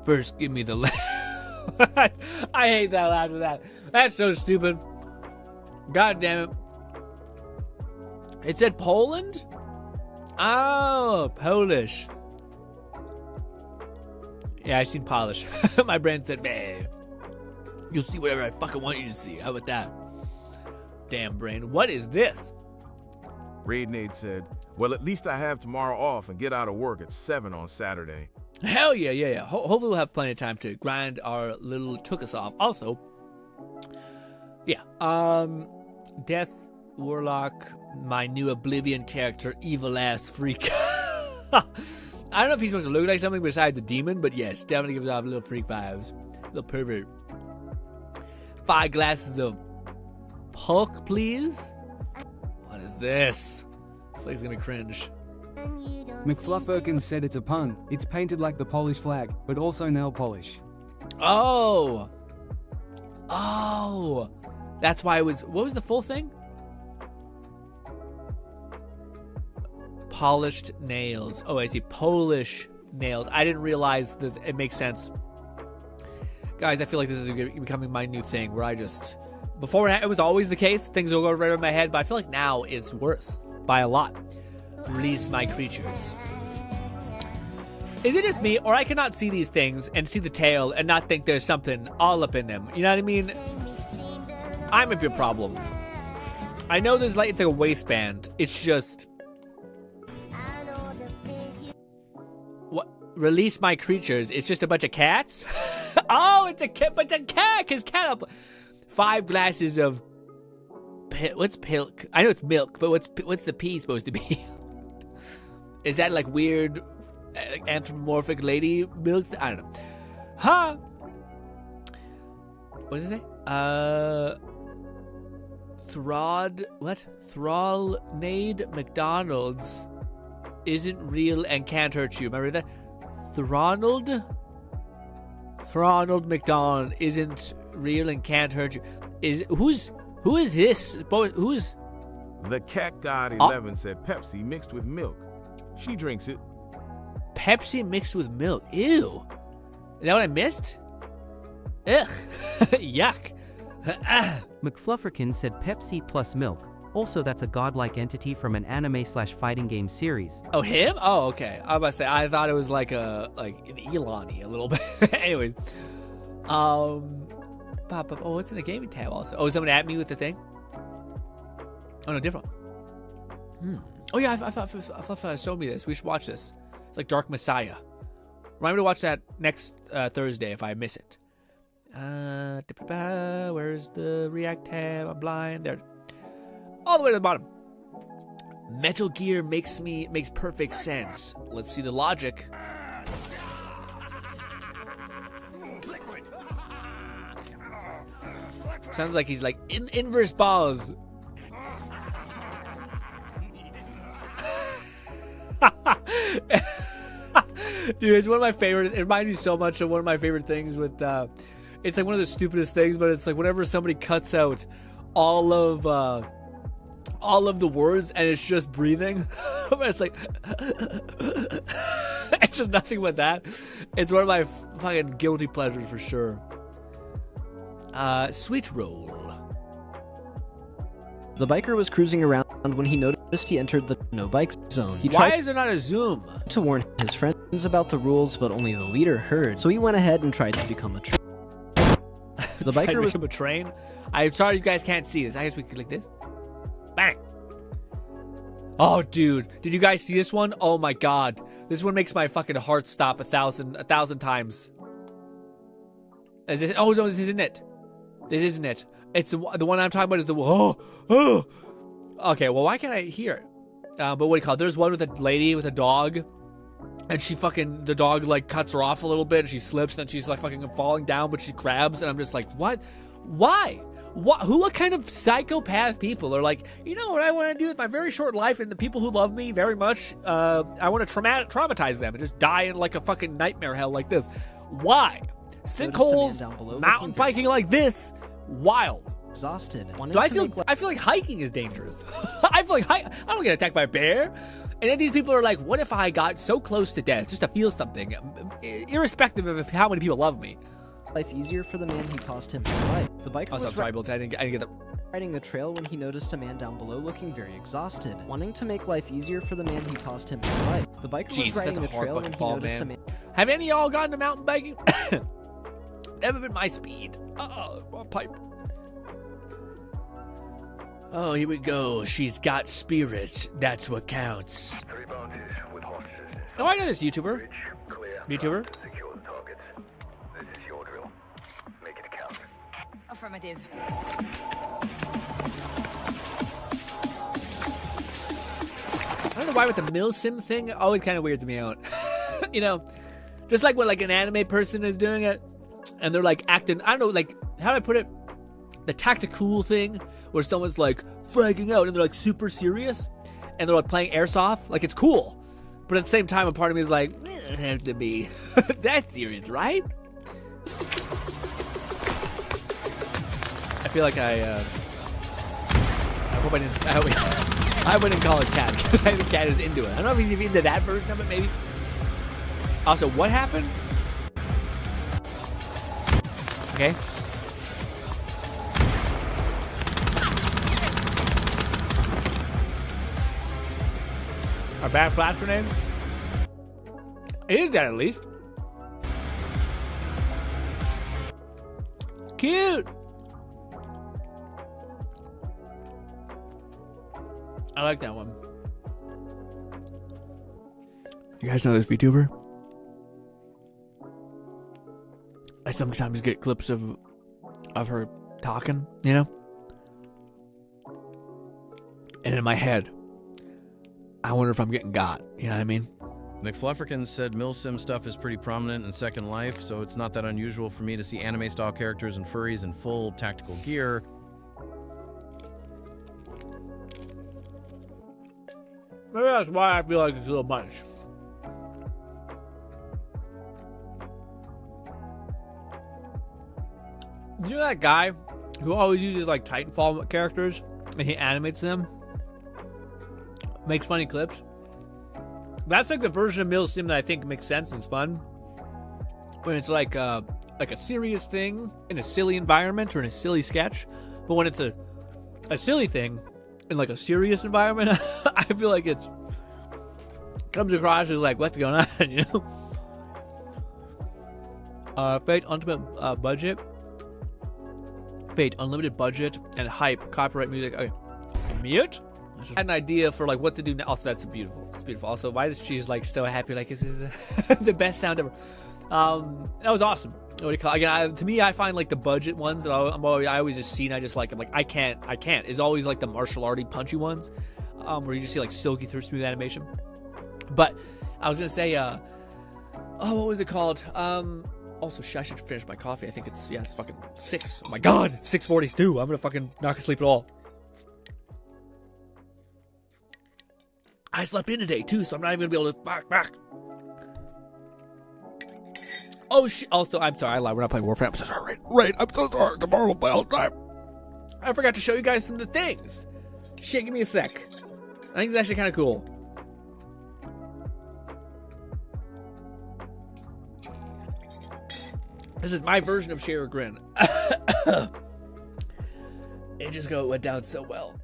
First, give me the laugh. I hate that laugh of that. That's so stupid. God damn it. It said Poland? Oh, Polish. Yeah, I seen Polish. My brain said, man, you'll see whatever I fucking want you to see. How about that? Damn brain. What is this? Raid Nate said, well, at least I have tomorrow off and get out of work at 7 on Saturday. Hell yeah. Hopefully we'll have plenty of time to grind our little took-us off. Also, yeah, Death Warlock, my new Oblivion character, evil-ass freak. I don't know if he's supposed to look like something besides the demon, but yes, definitely gives off little freak vibes. Little pervert. 5 glasses of Pulk, please? What is this? It's like he's gonna cringe. McFluffirkin said it's a pun. It's painted like the Polish flag, but also nail polish. Oh! That's why it was... What was the full thing? Polished nails. Oh, I see. Polish nails. I didn't realize that it makes sense. Guys, I feel like this is becoming my new thing where I just... Before it was always the case. Things will go right over my head, but I feel like now it's worse. By a lot. Release my creatures. Is it just me, or I cannot see these things and see the tail and not think there's something all up in them? You know what I mean? I might be a problem. I know there's like, it's like a waistband. It's just... What? Release my creatures. It's just a bunch of cats? Oh, it's a bunch of cat. Cause cat up. 5 glasses of... What's pilk? I know it's milk, but what's the P supposed to be? Is that like weird anthropomorphic lady milk? I don't know. Huh? What does it say? Thrallnade McDonald's isn't real and can't hurt you. Remember that? Thronald McDonald isn't real and can't hurt you. Who is this? Who's... The Cat God 11 said Pepsi mixed with milk. She drinks it. Pepsi mixed with milk. Ew. Is that what I missed? Ugh. Yuck. McFlufferkin said Pepsi plus milk. Also, that's a godlike entity from an anime/fighting game series. Oh, him? Oh, okay. I was about to say, I thought it was like an Elani a little bit. Anyways. Oh, what's in the gaming tab also? Oh, is someone at me with the thing? Oh, no, different one. Oh, yeah, I thought showed me this. We should watch this. It's like Dark Messiah. Remind me to watch that next Thursday if I miss it. Where's the React tab? I'm blind. There. All the way to the bottom. Metal Gear makes perfect sense. Let's see the logic. Sounds like he's like inverse balls. Dude, it's one of my favorite. It reminds me so much of one of my favorite things with. It's like one of the stupidest things, but it's like whenever somebody cuts out all of the words and it's just breathing. It's like it's just nothing but that. It's one of my fucking guilty pleasures for sure. Sweet roll. The biker was cruising around when he noticed he entered the no bike zone. He Why tried is there not a zoom? to warn his friends about the rules, but only the leader heard. So he went ahead and tried to become a train. The Try to biker was make him a train. I'm sorry you guys can't see this. I guess we could like this. Bang. Oh, dude, did you guys see this one? Oh my god, this one makes my fucking heart stop a thousand times. Is this? Oh no, this isn't it. This isn't it. It's the one I'm talking about. Is the oh. Okay, well, why can't I hear it? But what do you call it? There's one with a lady with a dog, and the dog like cuts her off a little bit, and she slips, and then she's like fucking falling down, but she grabs, and I'm just like, what? Why? What kind of psychopath people are like, you know what I want to do with my very short life, and the people who love me very much, I want to traumatize them and just die in like a fucking nightmare hell like this. Why? Sinkholes, mountain biking like this, wild. Exhausted. Do I feel like hiking is dangerous? I feel like I don't get attacked by a bear. And then these people are like, what if I got so close to death just to feel something, irrespective of how many people love me? Life easier for the man who tossed him to the right. The biker was sorry, Bill. I didn't get that. Riding the trail when he noticed a man down below looking very exhausted. Wanting to make life easier for the man who tossed him to the right. The biker was riding the trail when he noticed a man. Have any of y'all gotten to mountain biking? Never been my speed. Oh, pipe. Oh, here we go. She's got spirit. That's what counts. Oh, I know this YouTuber. Affirmative. I don't know why with the milsim thing, it always kind of weirds me out. You know, just like when like an anime person is doing it, and they're like acting, I don't know, like, how do I put it? The tactical thing, where someone's like fragging out, and they're like super serious, and they're like playing airsoft, like it's cool. But at the same time, a part of me is like, it doesn't have to be that serious, right? I feel like I hope I didn't. I wouldn't call it cat because I think the cat is into it. I don't know if he's even into that version of it, maybe. Also, what happened? Okay. A bad flash grenade? It is that at least. Cute. I like that one. You guys know this VTuber? I sometimes get clips of her talking, you know? And in my head, I wonder if I'm getting got. You know what I mean? McFlufferkins said milsim stuff is pretty prominent in Second Life, so it's not that unusual for me to see anime-style characters and furries in full tactical gear. Maybe that's why I feel like it's a little much. You know that guy who always uses like Titanfall characters and he animates them? Makes funny clips? That's like the version of milsim that I think makes sense and is fun. When it's like a serious thing in a silly environment or in a silly sketch. But when it's a silly thing in like a serious environment, I feel like it comes across as like, what's going on, you know? Fate Ultimate Budget. Fate Unlimited Budget and Hype Copyright Music. Okay. Mute? I just had an idea for like what to do now. Also, that's beautiful. It's beautiful. Also, why is she's like so happy? Like, this is the best sound ever. That was awesome. What do you call it? Again, to me, I find like the budget ones that I always just see and I just like, I'm like, I can't. It's always like the martial arty punchy ones, where you just see like silky through smooth animation. But I was gonna say, what was it called? Also, I should finish my coffee. I think it's fucking 6. Oh my god, it's 6:42. I'm gonna fucking not gonna sleep at all. I slept in today too, so I'm not even gonna be able to back. Oh shit! Also, I'm sorry, I lied. We're not playing Warframe. I'm so sorry. Right, I'm so sorry. Tomorrow we'll play all the time. I forgot to show you guys some of the things. Shit, give me a sec. I think it's actually kind of cool. This is my version of share or grin. It just went down so well.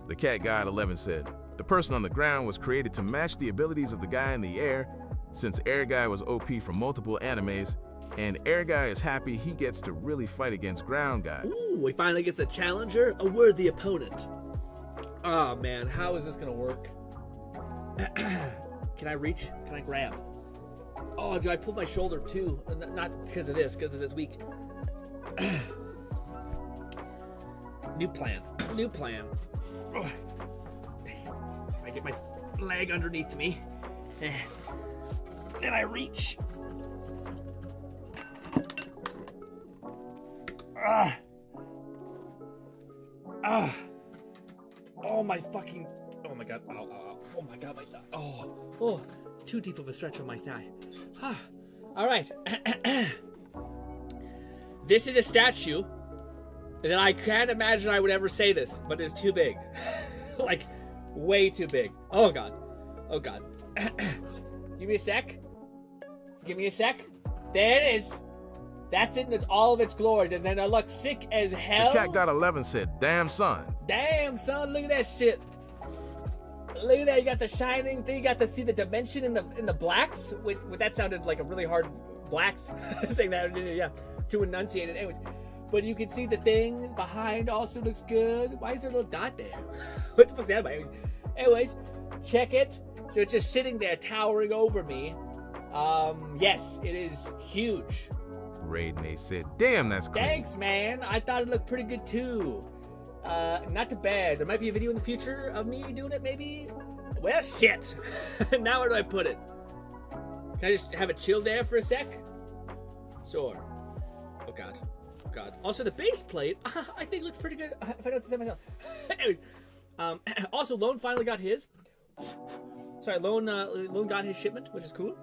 The cat guy at 11 said, the person on the ground was created to match the abilities of the guy in the air, since Air Guy was OP from multiple animes, and Air Guy is happy he gets to really fight against Ground Guy. Ooh, he finally gets a challenger, a worthy opponent. Oh man, how is this gonna work? Can I reach? Can I grab? Oh, do I pull my shoulder too? Not because of this week. New plan. If I get my leg underneath me, then I reach. Oh my fucking. Oh my god. Oh my god, my thigh. Oh, too deep of a stretch on my thigh. All right. This is a statue that I can't imagine I would ever say this, but it's too big. Like, way too big. Oh god. Give me a sec. There it is. That's it. That's all of its glory. Doesn't that look sick as hell? The cat got 11 said, damn son. Damn son, look at that shit. Look at that. You got the shining thing. You got to see the dimension in the blacks. That sounded like a really hard blacks saying that. Yeah, too enunciated. Anyways, but you can see the thing behind also looks good. Why is there a little dot there? What the fuck's that about? Anyways, check it. So it's just sitting there, towering over me. Yes, it is huge. Raiden said, damn, that's clean. Thanks, man. I thought it looked pretty good too. Not too bad. There might be a video in the future of me doing it, maybe. Well, shit. Now where do I put it? Can I just have it chill there for a sec? Sure. Oh god. Also, the base plate, I think looks pretty good. If I don't say myself. Anyways, also, Lone finally got his. Sorry, Lone got his shipment, which is cool.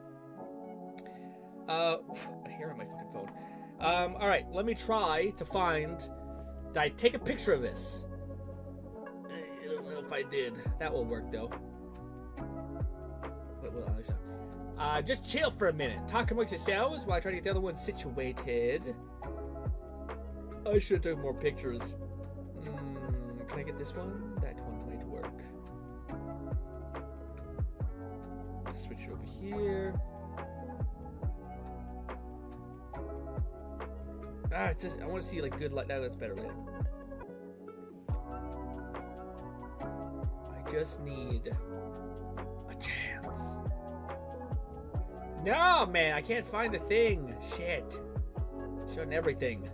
I hear on my fucking phone. All right, let me try to find. Did I take a picture of this? I don't know if I did. That will work though. But well, at least just chill for a minute. Talk amongst yourselves while I try to get the other one situated. I should have took more pictures. Can I get this one? That one might work. Switch it over here. I want to see like good light. Now that's better later. I just need a chance. No, man, I can't find the thing. Shit. Showing everything.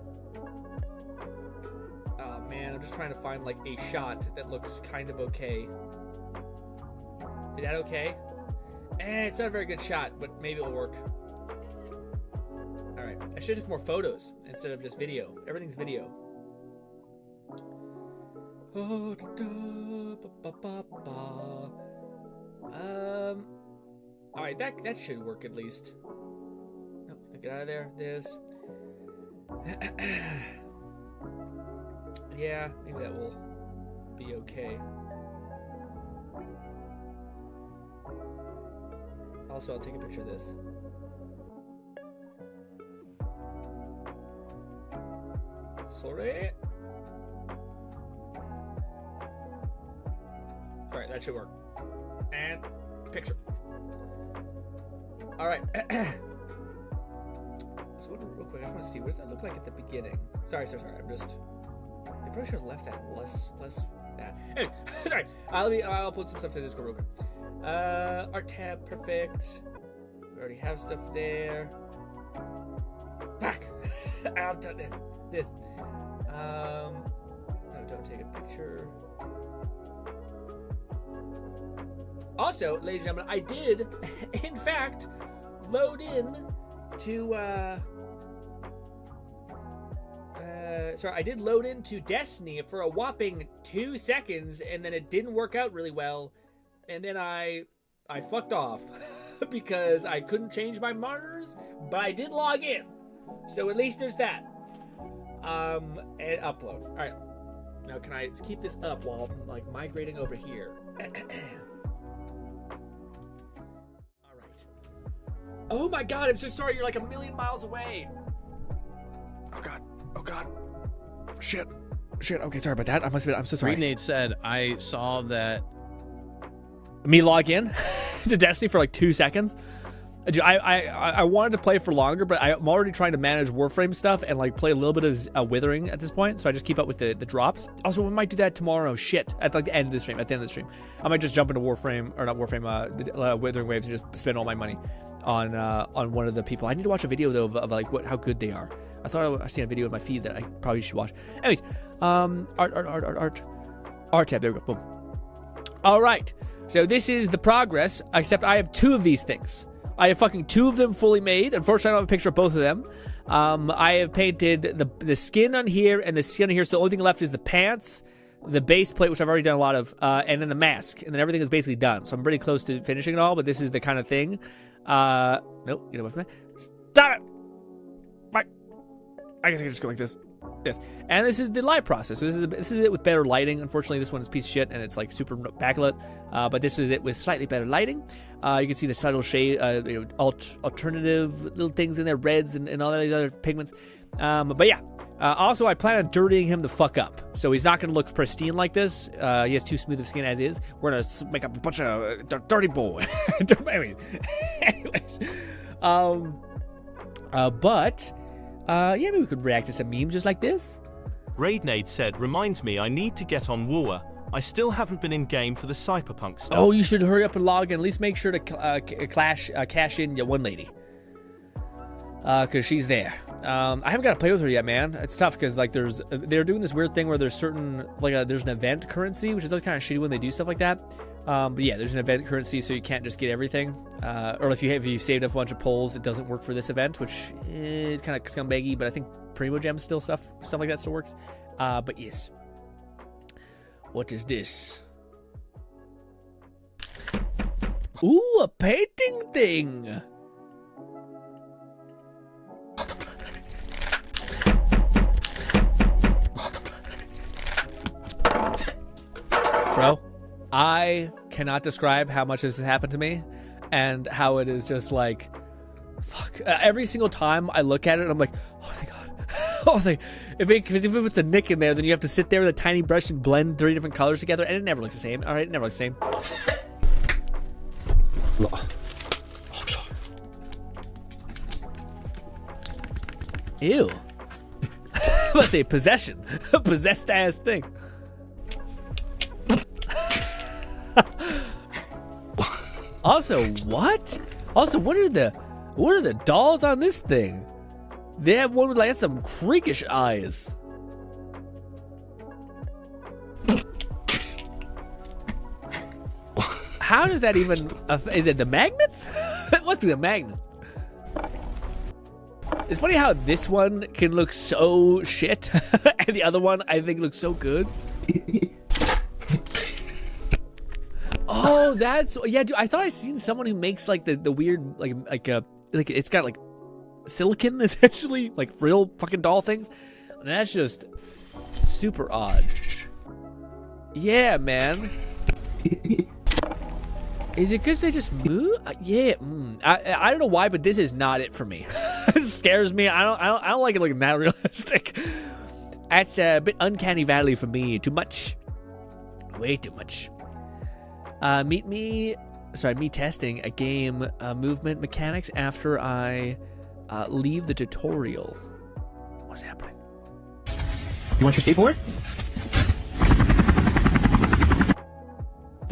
Oh, man, I'm just trying to find like a shot that looks kind of okay. Is that okay? It's not a very good shot, but maybe it'll work. Alright, I should have took more photos instead of just video. Everything's video. Alright, that should work at least. No, get out of there. This. Yeah, maybe that will be okay. Also, I'll take a picture of this. Sorry. Alright, that should work. And picture. Alright. So real quick, I just want to see, what does that look like at the beginning? Sorry. I'm just... I probably should have left that less bad. Anyways, sorry. I'll upload some stuff to Discord real quick. Art tab, perfect. already have stuff there. Fuck! I'll do this. No, don't take a picture. Also, ladies and gentlemen, I did, in fact, load in to, sorry, I did load into Destiny for a whopping 2 seconds, and then it didn't work out really well, and then I fucked off because I couldn't change my monitors, but I did log in, so at least there's that. And upload. All right, now can I keep this up while I'm like migrating over here? All right. Oh my God, I'm so sorry. You're like a million miles away. Oh God. Oh God. Shit. Okay, sorry about that. I'm so sorry. Nate said, I saw that. Me log in to Destiny for like 2 seconds. Dude, I wanted to play for longer, but I'm already trying to manage Warframe stuff and like play a little bit of Withering at this point, so I just keep up with the drops. Also, we might do that tomorrow. Shit, at like the end of the stream. At the end of the stream, I might just jump into Warframe or not Warframe, Withering Waves, and just spend all my money on one of the people. I need to watch a video though of like how good they are. I thought I seen a video in my feed that I probably should watch. Anyways, art tab. There we go. Boom. All right. So this is the progress. Except I have 2 of these things. I have fucking 2 of them fully made. Unfortunately, I don't have a picture of both of them. I have painted the skin on here and the skin on here. So the only thing left is the pants, the base plate, which I've already done a lot of, and then the mask. And then everything is basically done. So I'm pretty close to finishing it all, but this is the kind of thing. Nope, get away from me. Stop it! Bye. I guess I can just go like this. Yes. And this is the light process. So this is it with better lighting. Unfortunately, this one is a piece of shit and it's like super backlit. But this is it with slightly better lighting. You can see the subtle shade, alternative little things in there, reds and all these other pigments. But yeah. Also, I plan on dirtying him the fuck up. So he's not going to look pristine like this. He has too smooth of skin as is. We're going to make up a bunch of dirty boy. Anyways. Yeah, maybe we could react to some memes just like this. Raidnade said, reminds me I need to get on Wooer. I still haven't been in game for the cyberpunk stuff. Oh, you should hurry up and log in. At least make sure to cash in your one lady. Because she's there. I haven't got to play with her yet, man. It's tough because like they're doing this weird thing where there's certain, like there's an event currency, which is kind of shitty when they do stuff like that. But yeah, there's an event currency, so you can't just get everything. Or if you saved up a bunch of polls, it doesn't work for this event, which is kind of scumbaggy. But I think Primo Gem still stuff like that still works. But yes. What is this? Ooh, a painting thing. Bro, I cannot describe how much this has happened to me and how it is just like, fuck. Every single time I look at it, I'm like, oh my God. Oh, like, if it puts a nick in there, then you have to sit there with a tiny brush and blend 3 different colors together, and it never looks the same. All right, it never looks the same. Ew. Let's say possession. A possessed ass thing. Also, what? Also, what are the dolls on this thing? They have one with like some freakish eyes. How does that even? Is it the magnets? It must be the magnets. It's funny how this one can look so shit, and the other one I think looks so good. Oh, that's yeah, dude. I thought I seen someone who makes like the weird like it's got like silicon essentially, like real fucking doll things. And that's just super odd. Yeah, man. Is it because they just move? Yeah. I don't know why, but this is not it for me. It scares me. I don't like it looking that realistic. That's a bit uncanny valley for me. Too much. Way too much. Me testing a game movement mechanics after I leave the tutorial. What's happening? You want your skateboard?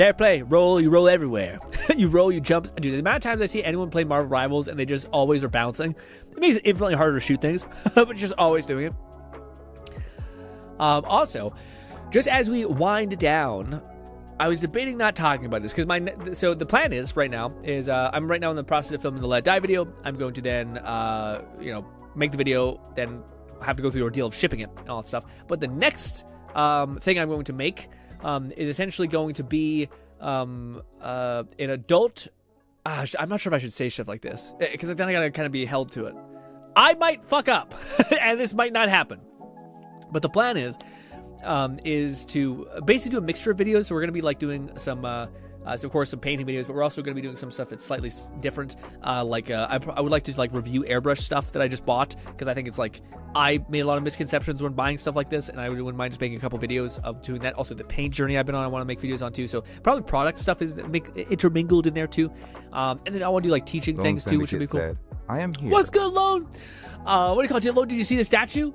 Fair play. Roll, you roll everywhere. You roll, you jump. Dude, the amount of times I see anyone play Marvel Rivals and they just always are bouncing, it makes it infinitely harder to shoot things, but just always doing it. Also, just as we wind down, I was debating not talking about this because so the plan is right now is I'm right now in the process of filming the Let Die video. I'm going to then make the video, then have to go through the ordeal of shipping it and all that stuff. But the next thing I'm going to make is essentially going to be an adult. I'm not sure if I should say stuff like this because then I gotta kind of be held to it. I might fuck up, and this might not happen. But the plan is to basically do a mixture of videos. So we're gonna be like doing some, so of course some painting videos, but we're also gonna be doing some stuff that's slightly different. I would like to like review airbrush stuff that I just bought because I think it's like I made a lot of misconceptions when buying stuff like this, and I wouldn't mind just making a couple videos of doing that. Also, the paint journey I've been on, I want to make videos on too. So probably product stuff is intermingled in there too. And then I want to do like teaching Lone things too, which would be cool. Said, I am here. What's good, Lone? What do you call it, Lone? Did you see the statue?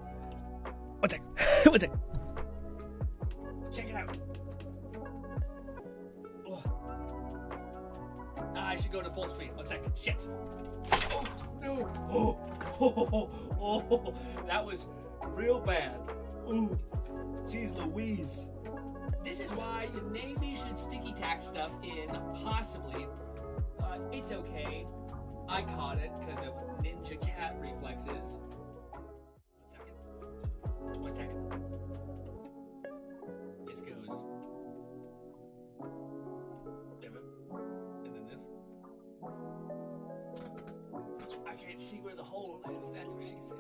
One sec. One sec. Check it out. Oh. I should go to full screen. 1 second. Shit. Oh, no. Oh, that was real bad. Ooh. Jeez Louise. This is why you maybe should sticky tack stuff in, possibly. It's okay. I caught it because of ninja cat reflexes. 1 second. This goes. And then this. I can't see where the hole is. That's what she said.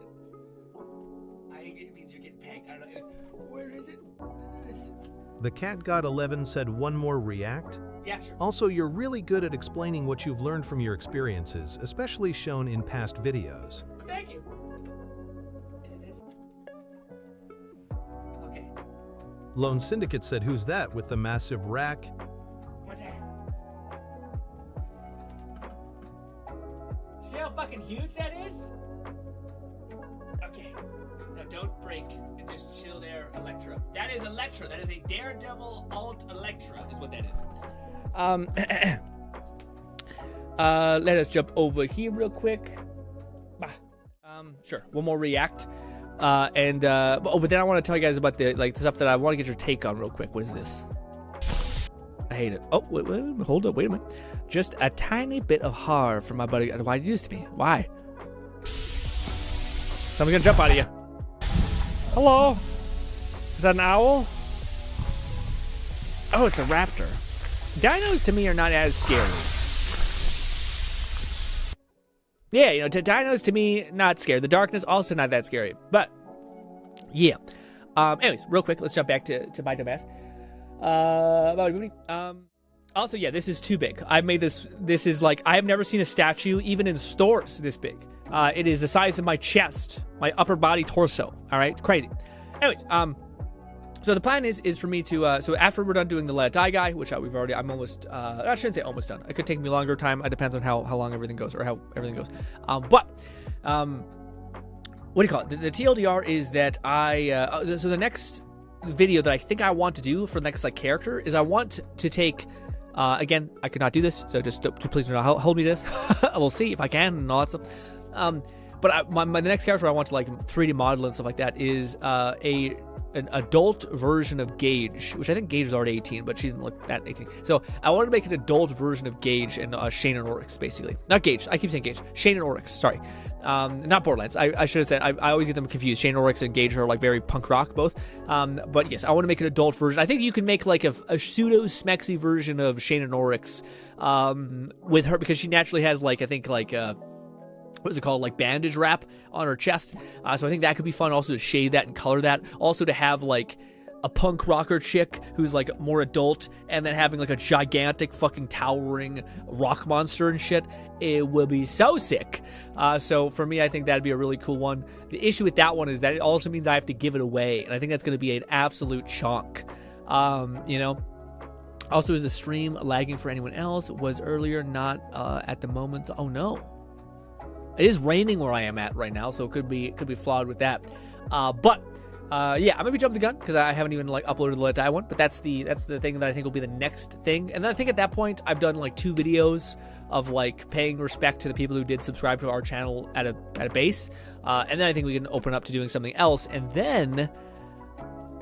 I think it means you're getting pegged. I don't know. Where is it? The Cat God 11 said one more react. Yeah, sure. Also, you're really good at explaining what you've learned from your experiences, especially shown in past videos. Thank you. Is it this? Okay. Lone Syndicate said, who's that with the massive rack? What's that? See how fucking huge that is? Okay. Now don't break and just chill there, Elektra. That is Elektra. That is a Daredevil alt Elektra is what that is. Let us jump over here real quick. Sure. One more react. But then I want to tell you guys about the stuff that I want to get your take on real quick. What is this? I hate it. Oh, wait, hold up. Wait a minute. Just a tiny bit of horror from my buddy. Why did you do this to me? Why? Someone's gonna jump out of you. Hello? Is that an owl? Oh, it's a raptor. Dinos to me are not as scary. Yeah, dinos to me, not scary. The darkness, also not that scary. But, yeah. Anyways, real quick, let's jump back to my dumbass. About a movie. Also, yeah, this is too big. I made this. This is like, I have never seen a statue, even in stores, this big. It is the size of my chest, my upper body torso. All right, crazy. Anyways, so the plan is for me to, so after we're done doing the Let It Die guy, which I'm almost, I shouldn't say almost done. It could take me longer time. It depends on how long everything goes, or how everything goes. What do you call it? The TLDR is that so the next video that I think I want to do for the next character is I want to take, again, I could not do this, so just please do not hold me to this. We'll see if I can and all that stuff. But the next character I want to 3D model and stuff like that is an adult version of Gage, which I think Gage is already 18, but she didn't look that 18. So I wanted to make an adult version of Gage and Shane and Oryx, basically. Not Gage. I keep saying Gage. Shane and Oryx. Sorry. Not Borderlands. I should have said. I always get them confused. Shane and Oryx and Gage are very punk rock both. But yes, I want to make an adult version. I think you can make a pseudo smexy version of Shane and Oryx with her, because she naturally has I think what is it called? Bandage wrap on her chest. So I think that could be fun also to shade that and color that. Also to have a punk rocker chick who's more adult, and then having a gigantic fucking towering rock monster and shit. It will be so sick. So for me, I think that'd be a really cool one. The issue with that one is that it also means I have to give it away, and I think that's going to be an absolute chunk. Also, is the stream lagging for anyone else? Was earlier, not at the moment. Oh no. It is raining where I am at right now, so it could be flawed with that. But Yeah, I might be jumping the gun because I haven't even like uploaded the Let Die one, but that's the thing that I think will be the next thing. And then I think at that point I've done like 2 videos of like paying respect to the people who did subscribe to our channel at a base, and then I think we can open up to doing something else. And then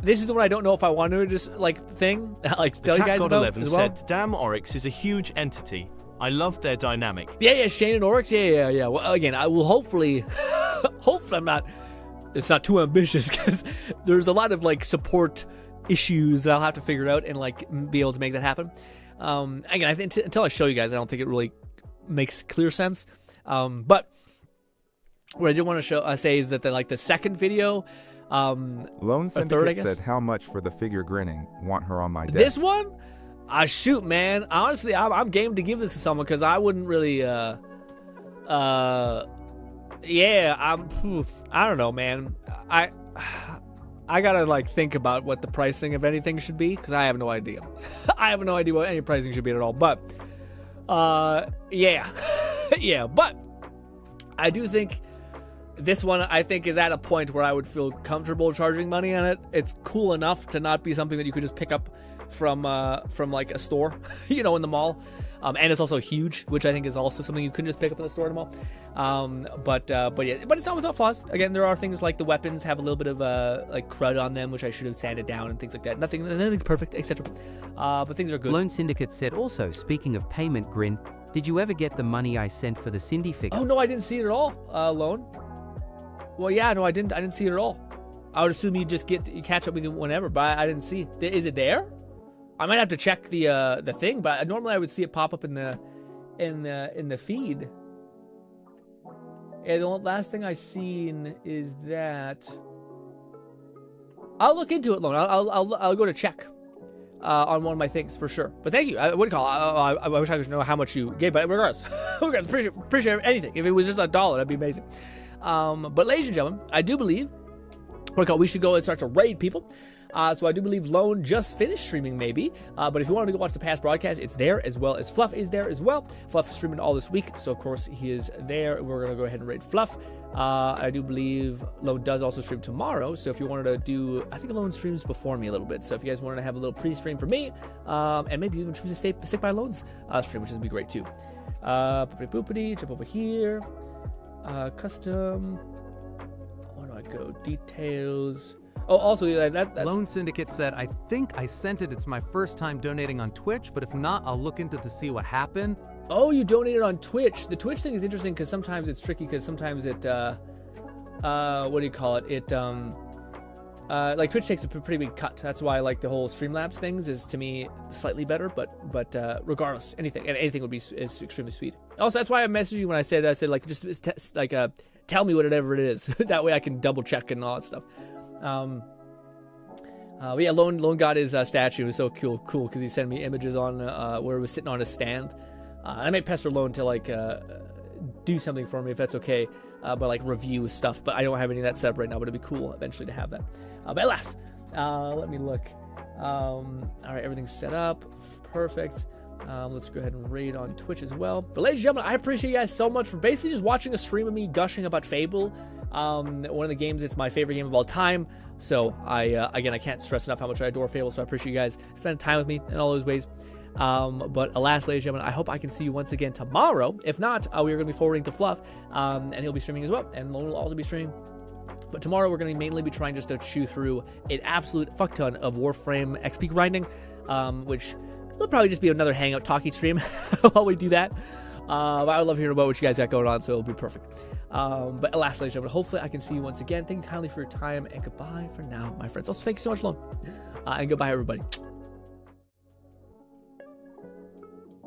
this is the one I don't know if I want to just like thing like tell you guys about 11 as well. said, "Damn, Oryx is a huge entity. I love their dynamic." Yeah, Shane and Oryx. Yeah. Well, again, I will hopefully it's not too ambitious because there's a lot of like support issues that I'll have to figure out and like be able to make that happen. Again, I think until I show you guys, I don't think it really makes clear sense. But what I do want to say is that the second video, Lone Syndicate said, "How much for the figure grinning? Want her on my desk." This one, shoot, man. Honestly, I'm game to give this to someone because I wouldn't really, yeah, I don't know, man. I gotta like think about what the pricing of anything should be because I have no idea. I have no idea what any pricing should be at all. But, yeah, yeah. But I do think this one is at a point where I would feel comfortable charging money on it. It's cool enough to not be something that you could just pick up from like a store, in the mall. And it's also huge, which I think is also something you couldn't just pick up in the store in the mall. But it's not without flaws. Again, there are things like the weapons have a little bit of like crud on them, which I should have sanded down and things like that. Nothing's perfect, etc. But things are good. Lone Syndicate said also, speaking of payment, Grin, did you ever get the money I sent for the Cindy figure? Oh no, I didn't see it at all, Lone. Well, yeah, no, I didn't see it at all. I would assume you just catch up with it whenever, but I didn't see. Is it there? I might have to check the thing, but normally I would see it pop up in the feed. Yeah, the last thing I seen is that. I'll look into it, Lone. I'll go to check on one of my things for sure. But thank you. I wish I could know how much you gave, but regardless, appreciate anything. If it was just $1, that'd be amazing. But ladies and gentlemen, I do believe we should go and start to raid people. So I do believe Lone just finished streaming, maybe. But if you want to go watch the past broadcast, it's there, as well as Fluff is there as well. Fluff is streaming all this week, so of course he is there. We're going to go ahead and raid Fluff. I do believe Lone does also stream tomorrow, so if you wanted to do... I think Lone streams before me a little bit, so if you guys wanted to have a little pre-stream for me, and maybe even choose to stick by Lone's stream, which would be great too. Boopity, jump over here. Custom... Where do I go? Details... Oh, also, that's... Lone Syndicate said, I think I sent it. It's my first time donating on Twitch, but if not, I'll look into to see what happened. Oh, you donated on Twitch. The Twitch thing is interesting because sometimes it's tricky because sometimes it, what do you call it? It, like Twitch takes a pretty big cut. That's why I like the whole Streamlabs things is to me slightly better, but regardless, anything would be is extremely sweet. Also, that's why I messaged you when I said like just tell me whatever it is. That way I can double check and all that stuff. But yeah, Lone got his statue. It was so cool because he sent me images on where it was sitting on a stand. I may pester Lone to like do something for me if that's okay, but like review stuff. But I don't have any of that set up right now. But it'd be cool eventually to have that. But alas, let me look. All right, everything's set up, perfect. Let's go ahead and raid on Twitch as well. But ladies and gentlemen, I appreciate you guys so much for basically just watching a stream of me gushing about Fable. One of the games, it's my favorite game of all time. So I can't stress enough how much I adore Fable. So I appreciate you guys spending time with me in all those ways. But alas, ladies and gentlemen, I hope I can see you once again tomorrow. If not, we are going to be forwarding to Fluff, and he'll be streaming as well. And Lone will also be streaming. But tomorrow we're going to mainly be trying just to chew through an absolute fuck ton of Warframe XP grinding, which will probably just be another hangout talkie stream while we do that. But I would love hearing about what you guys got going on, so it'll be perfect. But alas, ladies and gentlemen, hopefully I can see you once again. Thank you kindly for your time, and goodbye for now, my friends. Also, thank you so much, Lone. And goodbye, everybody.